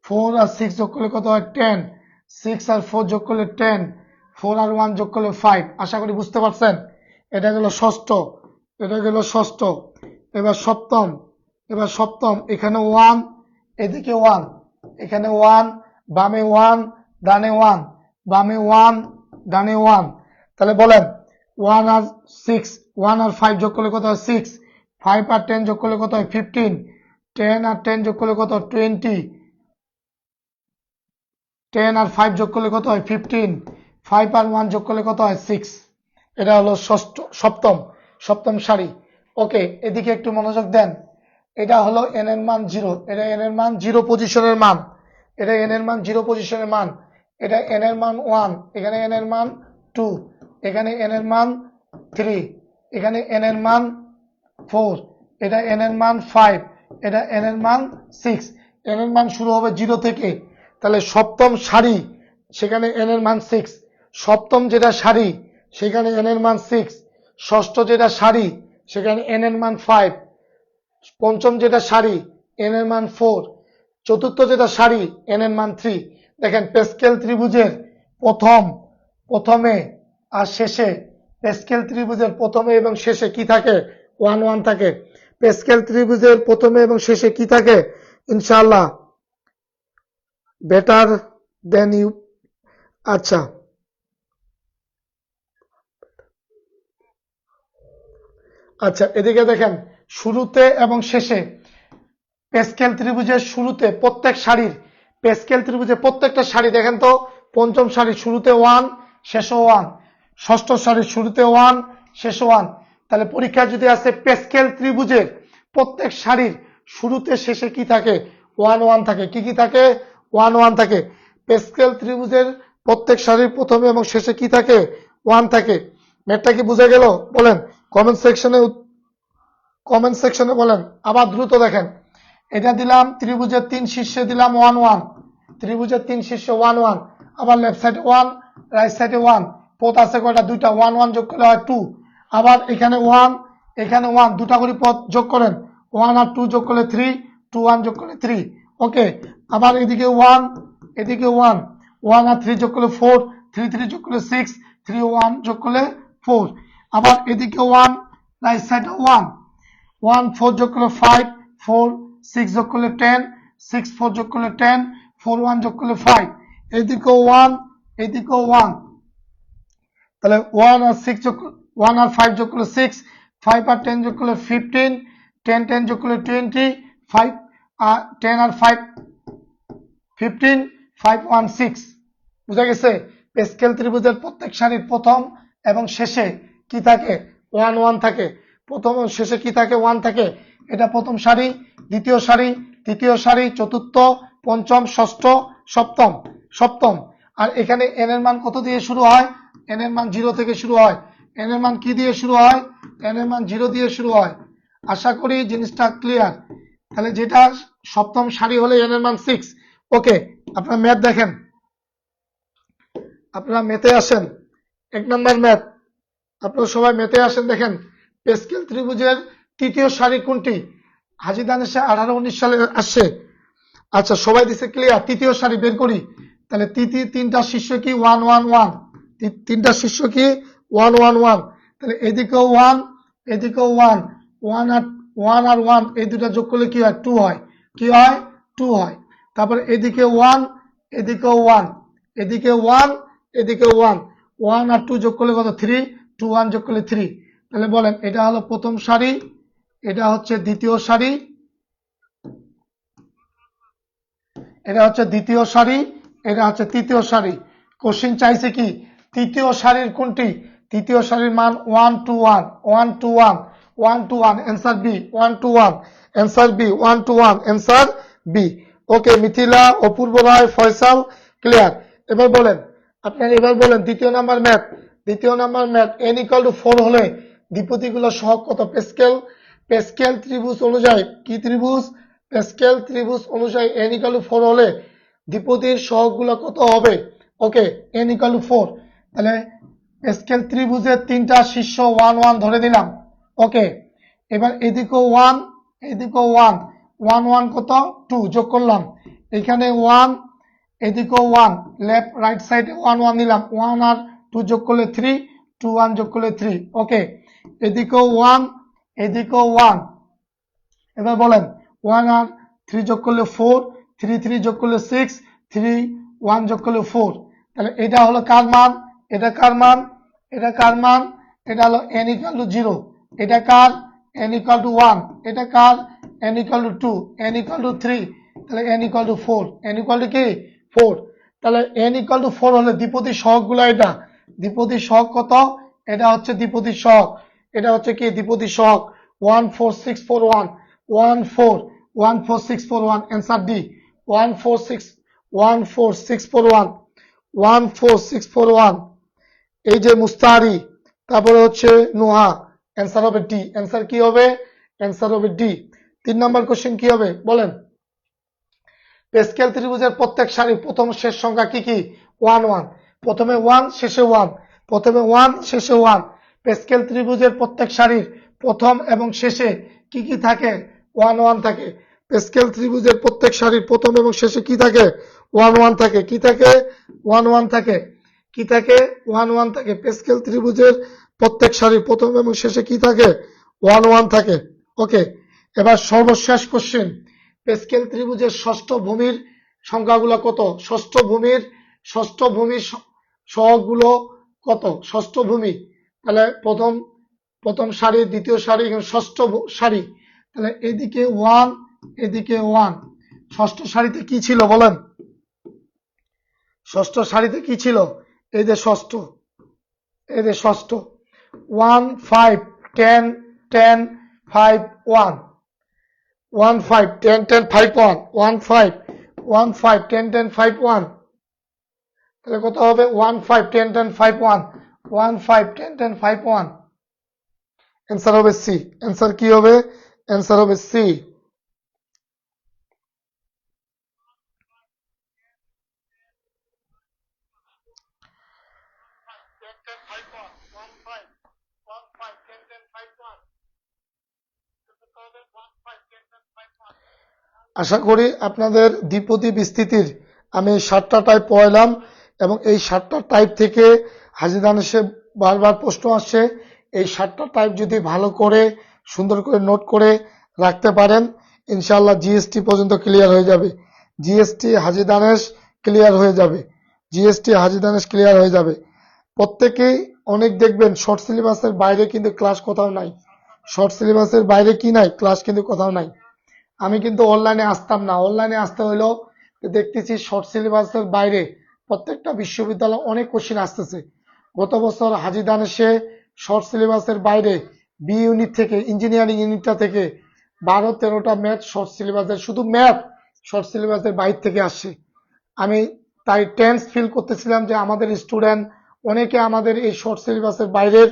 4 আর 6 যোগ করলে কত হয়? 10। 6 আর 4 যোগ করলে 10। 4 আর 1 যোগ করলে 5। আশা করি বুঝতে পারছেন। এটা গেল ষষ্ঠ, এটা গেল ষষ্ঠ। এবার সপ্তম, এবার সপ্তম, এখানে 1, এদিকে 1, এখানে 1, বামে 1, ডানে 1, বামে 1, ডানে 1। তাহলে বলেন, 1 আর 6, 1 আর 5 যোগ করলে কত হয়? 6। 5 আর 10 যোগ করলে কত হয়? 15। 10 আর 10 যোগ করলে কত? 20। 10 আর 5 যোগ করলে কত হয়? 15। 5 আর 1 যোগ করলে কত হয়? 6। এটা হলো সপ্তম সারি। ওকে, এদিকে একটু মনোযোগ দেন। এটা হলো n এর মান 0, এটা n এর মান 0 পজিশনের মান, এটা n এর মান 0 পজিশনের মান, এটা n এর মান 1, এখানে n এর মান 2, এখানে n এর মান 3, এখানে n এর মান 4, এটা n এর মান 5, এটা n এর মান 6। n এর মান শুরু হবে 0 থেকে। তাহলে সপ্তম সারি, সেখানে n এর মান 6। সপ্তম যেটা সারি, সেখানে n এর মান 6। ষষ্ঠ যেটা সারি, সেখানে n এর মান 5। পঞ্চম যেটা সারি, n এর মান 4। চতুর্থ যেটা সারি, n এর মান 3। দেখেন, প্যাসকেল ত্রিভুজের প্রথমে আর শেষে, প্যাসকেল ত্রিভুজের প্রথমে এবং শেষে কি থাকে? 1 1 থাকে। প্যাসকেল ত্রিভুজের প্রথমে এবং শেষে কি থাকে? ইনশাআল্লাহ বেটার দেন ইউ। আচ্ছা, আচ্ছা, এদিকে দেখেন, শুরুতে এবং শেষে, প্যাসকেল ত্রিভুজের শুরুতে প্রত্যেক সারির প্যাসকেল ত্রিভুজের প্রত্যেকটা সারি দেখেন তো, পঞ্চম সারি শুরুতে 1 শেষে 1, ষষ্ঠ সারির শুরুতে 1 শেষে 1। তাহলে পরীক্ষা যদি আসে প্যাসকেল ত্রিভুজের প্রত্যেক সারির শুরুতে শেষে কি থাকে? 1 1 থাকে। কি থাকে? 1 1 থাকে। প্যাসকেল ত্রিভুজের প্রত্যেক সারির প্রথমে এবং শেষে কি থাকে? 1 থাকে। ম্যাথটা কি বোঝা গেল? বলেন কমেন্ট সেকশনে বলেন। আবার দ্রুত দেখেন, এটা দিলাম ত্রিভুজের 3 শীর্ষে দিলাম 1 1, ত্রিভুজের 3 শীর্ষে 1 1, আবার লেফট সাইডে 1 রাইট সাইডে 1, পথ আছে কয়টা? দুইটা। 1 1 যোগ করলে হয় 2, আবার এখানে 1 এখানে 1, দুটা করে পথ যোগ করেন, 1 আর 2 যোগ করলে 3, 2 1 যোগ করলে 3। ওকে, আবার এদিকে 1 এদিকে 1, 1 আর 3 যোগ করলে 4, 3 3 যোগ করলে 6, 3 1 যোগ করলে 4, আবার এদিকে 1 রাইট সাইডে 1, 1 4 যোগ করলে 5, 4 6 যোগ করলে 10, 6 4 যোগ করলে 10, 4 1 যোগ করলে 5, এদিকেও 1 এদিকেও 1, তাহলে 1 আর 6 যোগ 1 আর 5 যোগ করলে 6, 5 আর 10 যোগ করলে 15, 10 10 যোগ করলে 20, 5 আর 10 আর 5 15, 5 1 6। বুঝা গেছে? প্যাসকেল ত্রিভুজের প্রত্যেক সারির প্রথম এবং শেষে কি থাকে? 1 1 থাকে। প্রথম ও শেষে কি থাকে? 1 থাকে। এটা প্রথম সারি, দ্বিতীয় সারি, তৃতীয় সারি, চতুর্থ, পঞ্চম, ষষ্ঠ, সপ্তম সপ্তম। আর এখানে n এর মান কত দিয়ে শুরু হয়? n এর মান 0 থেকে শুরু হয়। n এর মান কি দিয়ে শুরু হয়? n এর মান 0 দিয়ে শুরু হয়। আশা করি জিনিসটা ক্লিয়ার। তাহলে যেটা সপ্তম সারি হলে n এর মান 6। ওকে, আপনারা ম্যাথ দেখেন, আপনারা ম্যাথে আসেন। 1 নাম্বার ম্যাথ, আপনারা সবাই ম্যাথে আসেন। দেখেন প্যাসকেল ত্রিভুজের তৃতীয় সারি কোনটি? হাজি দানেশে 18 19 সালে আসছে। আচ্ছা, সবাই দিছে ক্লিয়ার? তৃতীয় সারি বের করি। তাহলে তিনটা শীর্ষ কি? 1 1 1, তিনটা শীর্ষ কি? 1 1 1। তাহলে এদিকেও 1 এদিকেও 1, 1 আর 1 এই দুটা যোগ করলে কি হয়? 2 হয়। কি হয়? 2 হয়। তারপরে এদিকে 1 এদিকেও 1, এদিকে 1 এদিকে 1, 1 আর 2 যোগ করলে কত? 3, 2 1 যোগ করলে 3। তাহলে বলেন এটা হলো প্রথম সারি, এটা হচ্ছে দ্বিতীয় সারি, এটা হচ্ছে দ্বিতীয় সারি, এটা হচ্ছে তৃতীয় সারি। কোশ্চেন চাইছে কি? তৃতীয় সারির কোনটি? তৃতীয় সারির মান 1 2 1 1 2 1 1 2 1, answer B. 1 2 1, answer B. 1 2 1, answer B. Okay, Mithila, Apurba Roy, Faisal, clear. এবার বলেন, আপনার এবার বলেন দ্বিতীয় নাম্বার ম্যাথ। দ্বিতীয় নাম্বার ম্যাথ, n = 4 হলে দ্বিপদীগুলোর সহগ কত? প্যাসকেল ত্রিভুজ অনুযায়ী কি ত্রিভুজ? প্যাসকেল ত্রিভুজ অনুযায়ী n = 4 হলে দ্বিপদীর সহগগুলো কত হবে? ওকে, n = 4। তাহলে প্যাসকেল ত্রিভুজের তিনটা শীর্ষ 1 1 ধরে দিলাম। ওকে, এবার এদিকেও 1 এদিকেও 1, 1 1 কত? 2 যোগ করলাম। এখানে 1 এদিকেও 1, লেফট রাইট সাইডে 1 1 দিলাম। 1 আর 2 যোগ করলে 3, 2 1 যোগ করলে 3। ওকে, এদিকেও 1 এদিকেও 1। এবার বলেন 1 আর 3 যোগ করলে 4, 3 3 যোগ করলে 6, 3 1 যোগ করলে 4। তাহলে এটা হলো কার মান? এটা কার মান? এটা কার মান? এটা হলো n = 0। এটা কার? n = 1। এটা কার? n = 2, n = 3, তাহলে n = 4। n = কি? 4। তাহলে n = 4 হলে দ্বিপদীর সহগগুলো এটা। দ্বিপদীর সহগ কত? এটা হচ্ছে দ্বিপদীর সহগ। এটা হচ্ছে কি? দ্বিপদীর সহগ। 1 4 6 4 1, 1 4 1 4 6 4 1, অ্যান্সার ডি। 1 4 6 1 4 6 4 1, 1 4 6 4 1। এই যে মুস্তারি, তারপরে হচ্ছে নোহা, অ্যান্সার হবে ডি। অ্যান্সার কি হবে? অ্যান্সার হবে ডি। 3 নাম্বার কোশ্চেন কি হবে বলেন? প্যাসকেল ত্রিভুজের প্রত্যেক সারির প্রথম শেষ সংখ্যা কি কি? 1 1, প্রথমে 1 শেষে 1, প্রথমে 1 শেষে 1। প্যাসকেল ত্রিভুজের প্রত্যেক সারির প্রথম এবং শেষে কি কি থাকে? 1 1 থাকে। প্যাসকেল ত্রিভুজের প্রত্যেক সারির প্রথম এবং শেষে কি থাকে? 1 1 থাকে। কি থাকে? 1 1 থাকে। কি থাকে? 1 1 থাকে। প্যাসকেল ত্রিভুজের প্রত্যেক সারির প্রথম এবং শেষে কি থাকে? 1 1 থাকে। ওকে, এবার সর্বশেষ কোশ্চেন, প্যাসকেল ত্রিভুজের ষষ্ঠ ভূমির সংখ্যাগুলো কত? ষষ্ঠ ভূমির সহগগুলো কত? ষষ্ঠ ভূমি, তাহলে প্রথম সারি, দ্বিতীয় সারি, ষষ্ঠ সারি। তাহলে এদিকে 1 এদিকে 1, ষষ্ঠ সারিতে কি ছিল বলেন? ষষ্ঠ সারিতে কি ছিল? এই যে ষষ্ঠ, এই যে ষষ্ঠ 1 5 10 10 5 1 1 5 10 10 5 1 1 5 1 5 10 10 5 1, তাহলে কত হবে? 1 5 10 10 5 1 1 5 10 10 5 1। অ্যান্সার হবে সি। অ্যান্সার কি হবে? অ্যান্সার হবে সি। আশা করি আপনাদের দ্বিপদী বিস্তৃতির আমি 7টা টাইপ পড়াইলাম এবং এই 7টা টাইপ থেকে হাজি দানেশে বারবার প্রশ্ন আসছে। এই 7টা টাইপ যদি ভালো করে সুন্দর করে নোট করে রাখতে পারেন, ইনশাআল্লাহ জিএসটি পর্যন্ত ক্লিয়ার হয়ে যাবে। জিএসটি হাজি দানেশ ক্লিয়ার হয়ে যাবে। জিএসটি হাজি দানেশ ক্লিয়ার হয়ে যাবে। প্রত্যেকেই অনেক দেখবেন শর্ট সিলেবাসের বাইরে কিন্তু ক্লাস কোথাও নাই। শর্ট সিলেবাসের বাইরে কি নাই? ক্লাস কিন্তু কোথাও নাই। আমি কিন্তু অনলাইনে আসতাম না। অনলাইনে আসতে হইলেও দেখতেছি শর্ট সিলেবাসের বাইরে প্রত্যেকটা বিশ্ববিদ্যালয় অনেক কোশ্চিন আসতেছে। গত বছর হাজি দানেশে শর্ট সিলেবাসের বাইরে বি ইউনিট থেকে, ইঞ্জিনিয়ারিং ইউনিটটা থেকে 12-13টা ম্যাথ শর্ট সিলেবাসের, শুধু ম্যাথ শর্ট সিলেবাসের বাইরে থেকে আসছে। আমি তাই টেন্স ফিল করতেছিলাম যে আমাদের স্টুডেন্ট অনেকে আমাদের এই শর্ট সিলেবাসের বাইরের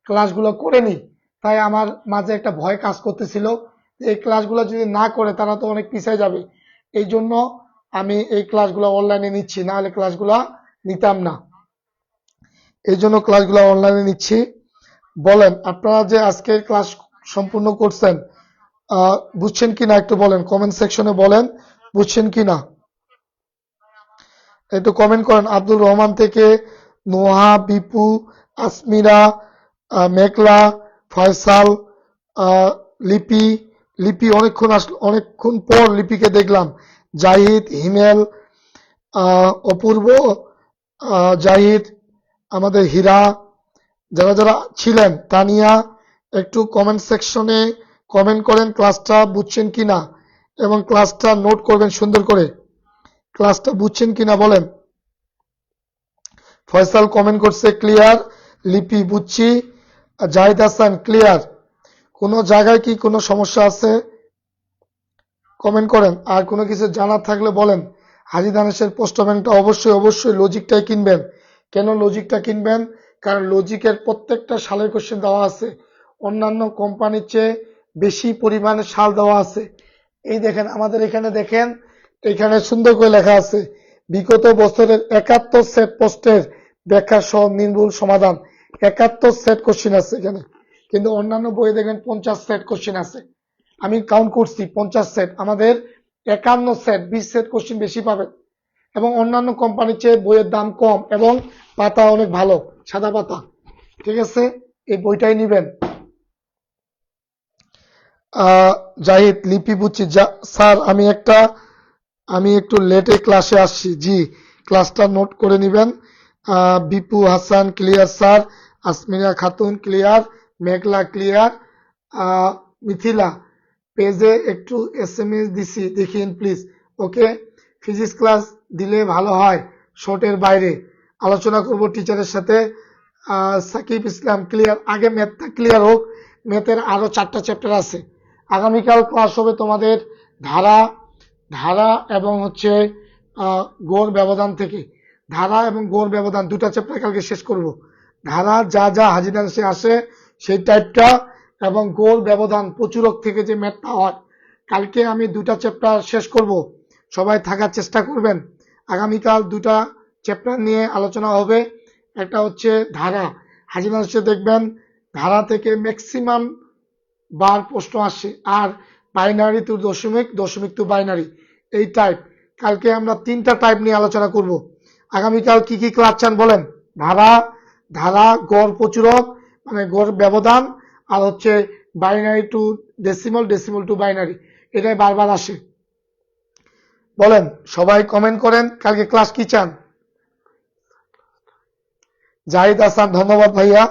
ক্লাসগুলো করেনি। তাই আমার মাঝে একটা ভয় কাজ করতেছিল, এই ক্লাসগুলো যদি না করে তারা তো অনেক পিছিয়ে যাবে। এই জন্য আমি এই ক্লাসগুলো অনলাইনে নিচ্ছি, না হলে ক্লাসগুলো নিতাম না। এই জন্য ক্লাসগুলো অনলাইনে নিচ্ছি। বলেন আপনারা যে আজকের ক্লাস সম্পূর্ণ করছেন, বুঝছেন কিনা একটু বলেন, কমেন্ট সেকশনে বলেন বুঝছেন কিনা, একটু কমেন্ট করেন। আব্দুর রহমান থেকে নোহা, বিপু, আসমিরা, মেঘলা, ফয়সাল, লিপি, লিপি অনেকক্ষণ আসলো, অনেকক্ষণ পর লিপিকে দেখলাম। জাহিদ, হিমেল, অপূর্ব, জাহিদ, আমাদের হীরা, যারা যারা ছিলেন, তানিয়া, একটু কমেন্ট সেকশনে কমেন্ট করেন ক্লাসটা বুঝছেন কিনা এবং ক্লাসটা নোট করবেন সুন্দর করে। ক্লাসটা বুঝছেন কিনা বলেন। ফয়সাল কমেন্ট করছে ক্লিয়ার, লিপি বুঝছি, জাহিদ হাসান ক্লিয়ার। কোনো জায়গায় কি কোনো সমস্যা আছে কমেন্ট করেন। আর কোনো কিছু জানার থাকলে বলেন। হাজি দানেশের পোস্ট ব্যাংকটা অবশ্যই অবশ্যই লজিকটাই কিনবেন। কেন লজিকটা কিনবেন? কারণ লজিকের প্রত্যেকটা সালের কোশ্চেন দেওয়া আছে, অন্যান্য কোম্পানির চেয়ে বেশি পরিমাণে সাল দেওয়া আছে। এই দেখেন আমাদের এখানে দেখেন, এখানে সুন্দর করে লেখা আছে বিগত বছরের 71 সেট পোস্টের ব্যাখ্যা সহ নির্ভুল সমাধান। 71 সেট কোশ্চেন আছে এখানে, কিন্তু অন্যান্য বইয়ে দেখবেন 50 সেট কোশ্চেন আছে। আমি কাউন্ট করছি 50 সেট, আমাদের 51 সেট, 20 সেট কোশ্চেন বেশি পাবেন এবং অন্যান্য কোম্পানির চেয়ে বইয়ের দাম কম এবং পাতা অনেক ভালো, সাদা পাতা। ঠিক আছে, এই বইটাই নিবেন। জাহিদ, লিপি বুঝছি স্যার, আমি একটু লেটে ক্লাসে আসছি। জি, ক্লাসটা নোট করে নিবেন। Bipu Hasan clear sir, Asmina Khatun clear, Meghla clear, Mithila পেজে একটু SMS দিছি দেখিন প্লিজ। ওকে, ফিজিক্স ক্লাস দিলে ভালো হয়, শর্টের বাইরে আলোচনা করব টিচারের সাথে। সাকিব ইসলাম ক্লিয়ার, আগে ম্যাথটা ক্লিয়ার হোক, ম্যাথের আরো 4টা চ্যাপ্টার আছে। আগামীকাল ক্লাস হবে তোমাদের ধারা, ধারা এবং হচ্ছে গড় ব্যবধান থেকে। ধারা এবং গড় ব্যবধান 2টা চ্যাপ্টার কালকে শেষ করব। ধারা যা যা হাজি দানেশে আসে সেই টাইপটা এবং গড় ব্যবধান প্রচুরক থেকে যে ম্যাথটা হয়, কালকে আমি 2টা চ্যাপ্টার শেষ করব। সবাই থাকার চেষ্টা করবেন। আগামীকাল 2টা চ্যাপ্টার নিয়ে আলোচনা হবে। একটা হচ্ছে ধারা, হাজি দানেশে দেখবেন ধারা থেকে ম্যাক্সিমাম বার প্রশ্ন আসে, আর বাইনারি টু দশমিক, দশমিক টু বাইনারি, এই টাইপ। কালকে আমরা 3টা টাইপ নিয়ে আলোচনা করব। আগামীকাল কি কি ক্লাস চান বলেন? ধারা, ধারা গড় প্রচুরক মানে গড় ব্যবধান, আর হচ্ছে binary two decimal, decimal two binary, এটাই বারবার আসে। বলেন, সবাই কমেন্ট করেন কালকে ক্লাস কি চান। জাহিদ হাসান ধন্যবাদ ভাইয়া।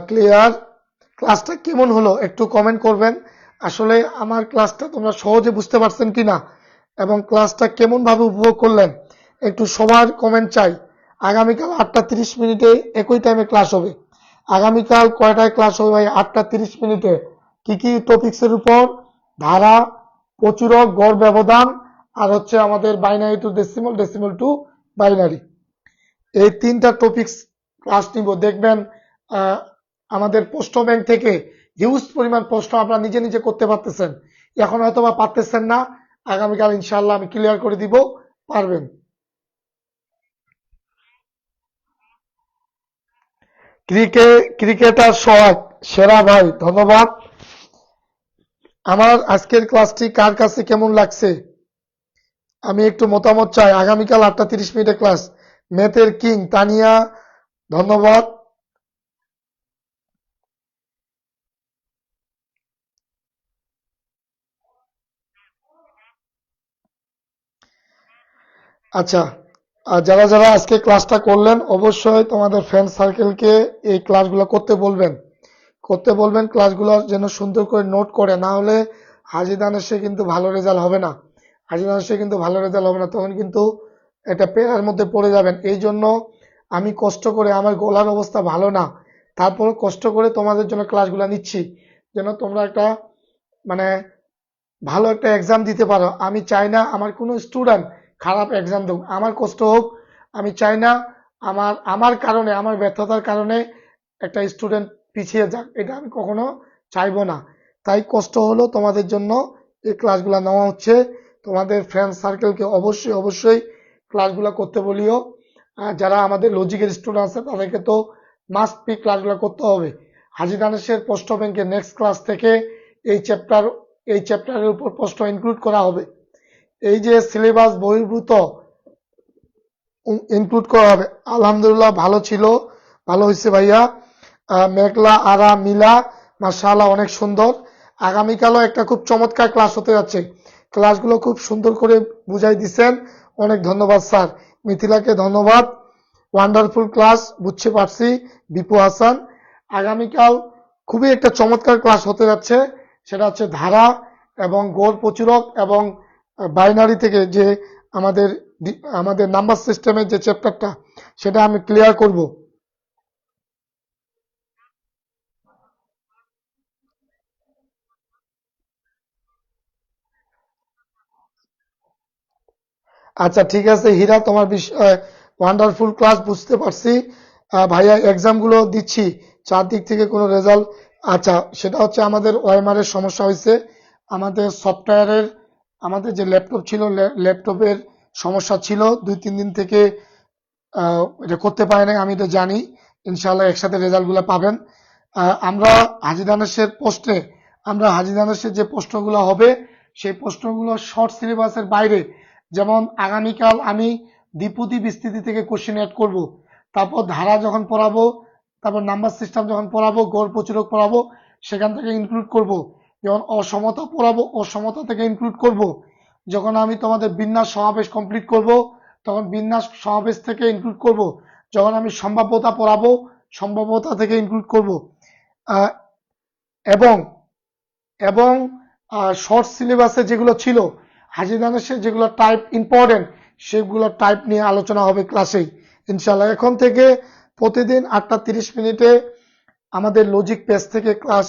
ক্লিয়ার, ক্লাসটা কেমন হলো একটু কমেন্ট করবেন। আসলে আমার ক্লাসটা তোমরা সহজে বুঝতে পারছেন কিনা এবং ক্লাসটা কেমন ভাবে উপভোগ করলেন একটু সবার কমেন্ট চাই। আগামীকাল 8:30 একই টাইমে ক্লাস হবে। আগামীকাল কয়টায় ক্লাস হবে ভাই? 8:30 কি কি টপিক্সের উপর? ধারা, প্রচুরক, গড় ব্যবধান, আর হচ্ছে আমাদের binary two decimal, decimal two binary. এই 3টা টপিক্স ক্লাস নিব। দেখবেন আমাদের প্রশ্ন ব্যাংক থেকে হিউজ পরিমাণ প্রশ্ন আপনারা নিজে নিজে করতে পারতেছেন। এখন হয়তো বা পারতেছেন না, আগামীকাল ইনশাআল্লাহ আমি ক্লিয়ার করে দিব, পারবেন। ক্রিকেটার সোহাগ সেরা ভাই, ধন্যবাদ। আমার আজকের ক্লাসটি কার কাছে কেমন লাগছে আমি একটু মতামত চাই। আগামীকাল 8:30 ক্লাস। ম্যাথের কিং তানিয়া, ধন্যবাদ। আচ্ছা, আর যারা যারা আজকে ক্লাসটা করলেন অবশ্যই তোমাদের ফ্রেন্ড সার্কেলকে এই ক্লাসগুলো করতে বলবেন ক্লাসগুলো যেন সুন্দর করে নোট করে, না হলে হাজিদানেশে কিন্তু ভালো রেজাল্ট হবে না। হাজিদানেশে কিন্তু ভালো রেজাল্ট হবে না, তখন কিন্তু একটা পেরার মধ্যে পড়ে যাবেন। এই জন্য আমি কষ্ট করে, আমার গলার অবস্থা ভালো না, তারপর কষ্ট করে তোমাদের জন্য ক্লাসগুলো নিচ্ছি, যেন তোমরা একটা মানে ভালো একটা এক্সাম দিতে পারো। আমি চাই না আমার কোনো স্টুডেন্ট খারাপ এক্সাম দেব, আমার কষ্ট হোক। আমি চাই না আমার কারণে, আমার ব্যর্থতার কারণে একটা স্টুডেন্ট পিছিয়ে যাক, এটা আমি কখনো চাইবো না। তাই কষ্ট হলো তোমাদের জন্য এই ক্লাসগুলো নেওয়া হচ্ছে। তোমাদের ফ্রেন্ড সার্কেলকে অবশ্যই অবশ্যই ক্লাসগুলো করতে বলিও। আর যারা আমাদের লজিকের স্টুডেন্ট আছে তাদেরকে তো মাস্ট বি ক্লাসগুলো করতে হবে। হাজি দানেশের প্রশ্ন ব্যাংকের নেক্সট ক্লাস থেকে এই চ্যাপ্টারের উপর প্রশ্ন ইনক্লুড করা হবে। এই যে সিলেবাস বহির্ভূত ইনক্লুড করা হবে। আলহামদুলিল্লাহ ভালো ছিল, ভালো হয়েছে ভাইয়া। মেঘলা আরা মিলা, মাশাআল্লাহ অনেক সুন্দর। আগামীকালও একটা খুব চমৎকার ক্লাস হতে যাচ্ছে। ক্লাসগুলো খুব সুন্দর করে বুঝাই দিচ্ছেন, অনেক ধন্যবাদ স্যার। মিথিলাকে ধন্যবাদ, ওয়ান্ডারফুল ক্লাস, বুঝতে পারছি। বিপু হাসান, আগামীকাল খুবই একটা চমৎকার ক্লাস হতে যাচ্ছে, সেটা হচ্ছে ধারা এবং গড় প্রচুরক এবং বাইনারি থেকে যে আমাদের আমাদের নাম্বার সিস্টেমের যে চ্যাপ্টারটা, সেটা আমি ক্লিয়ার করব। আচ্ছা ঠিক আছে হীরা, তোমার বিষয় ওয়ান্ডারফুল ক্লাস, বুঝতে পারছি। ভাইয়া এক্সাম গুলো দিচ্ছি, চারদিক থেকে কোনো রেজাল্ট। আচ্ছা, সেটা হচ্ছে আমাদের ওএমআর এর সমস্যা হয়েছে, আমাদের সফটওয়্যারের, আমাদের যে ল্যাপটপ ছিল ল্যাপটপের সমস্যা ছিল, 2-3 দিন থেকে এটা করতে পারে নাই, আমি এটা জানি। ইনশাআল্লাহ একসাথে রেজাল্ট গুলো পাবেন। আমরা হাজি দানেশের পোস্টে, আমরা হাজি দানেশের যে প্রশ্নগুলো হবে সেই প্রশ্নগুলো শর্ট সিলেবাসের বাইরে, যেমন আগামীকাল আমি দ্বিপদী বিস্তৃতি থেকে কোশ্চেন অ্যাড করব, তারপর ধারা যখন পড়াবো, তারপর নাম্বার সিস্টেম যখন পড়াবো, গড় প্রচুরক পড়াবো, সেখান থেকে ইনক্লুড করব। যখন অসমতা পড়াবো, অসমতা থেকে ইনক্লুড করব। যখন আমি তোমাদের বিন্যাস সমাবেশ কমপ্লিট করব, তখন বিন্যাস সমাবেশ থেকে ইনক্লুড করব। যখন আমি সম্ভাব্যতা পড়াবো, সম্ভাব্যতা থেকে ইনক্লুড করব। আহ, এবং এবং শর্ট সিলেবাসে যেগুলো ছিল, হাজি দানেশের যেগুলো টাইপ ইম্পর্টেন্ট, সেগুলো টাইপ নিয়ে আলোচনা হবে ক্লাসেই ইনশাল্লাহ। এখন থেকে প্রতিদিন 8:30 আমাদের লজিক পেজ থেকে ক্লাস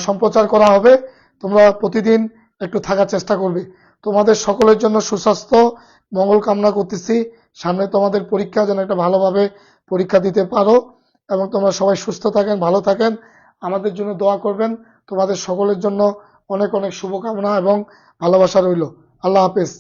সম্প্রচার করা হবে। তোমরা প্রতিদিন একটু থাকার চেষ্টা করবে। তোমাদের সকলের জন্য সুস্বাস্থ্য মঙ্গল কামনা করতেছি। সামনে তোমাদের পরীক্ষা, যেন একটা ভালোভাবে পরীক্ষা দিতে পারো এবং তোমরা সবাই সুস্থ থাকেন, ভালো থাকেন, আমাদের জন্য দোয়া করবেন। তোমাদের সকলের জন্য অনেক অনেক শুভকামনা এবং ভালোবাসা রইল। আল্লাহ হাফেজ।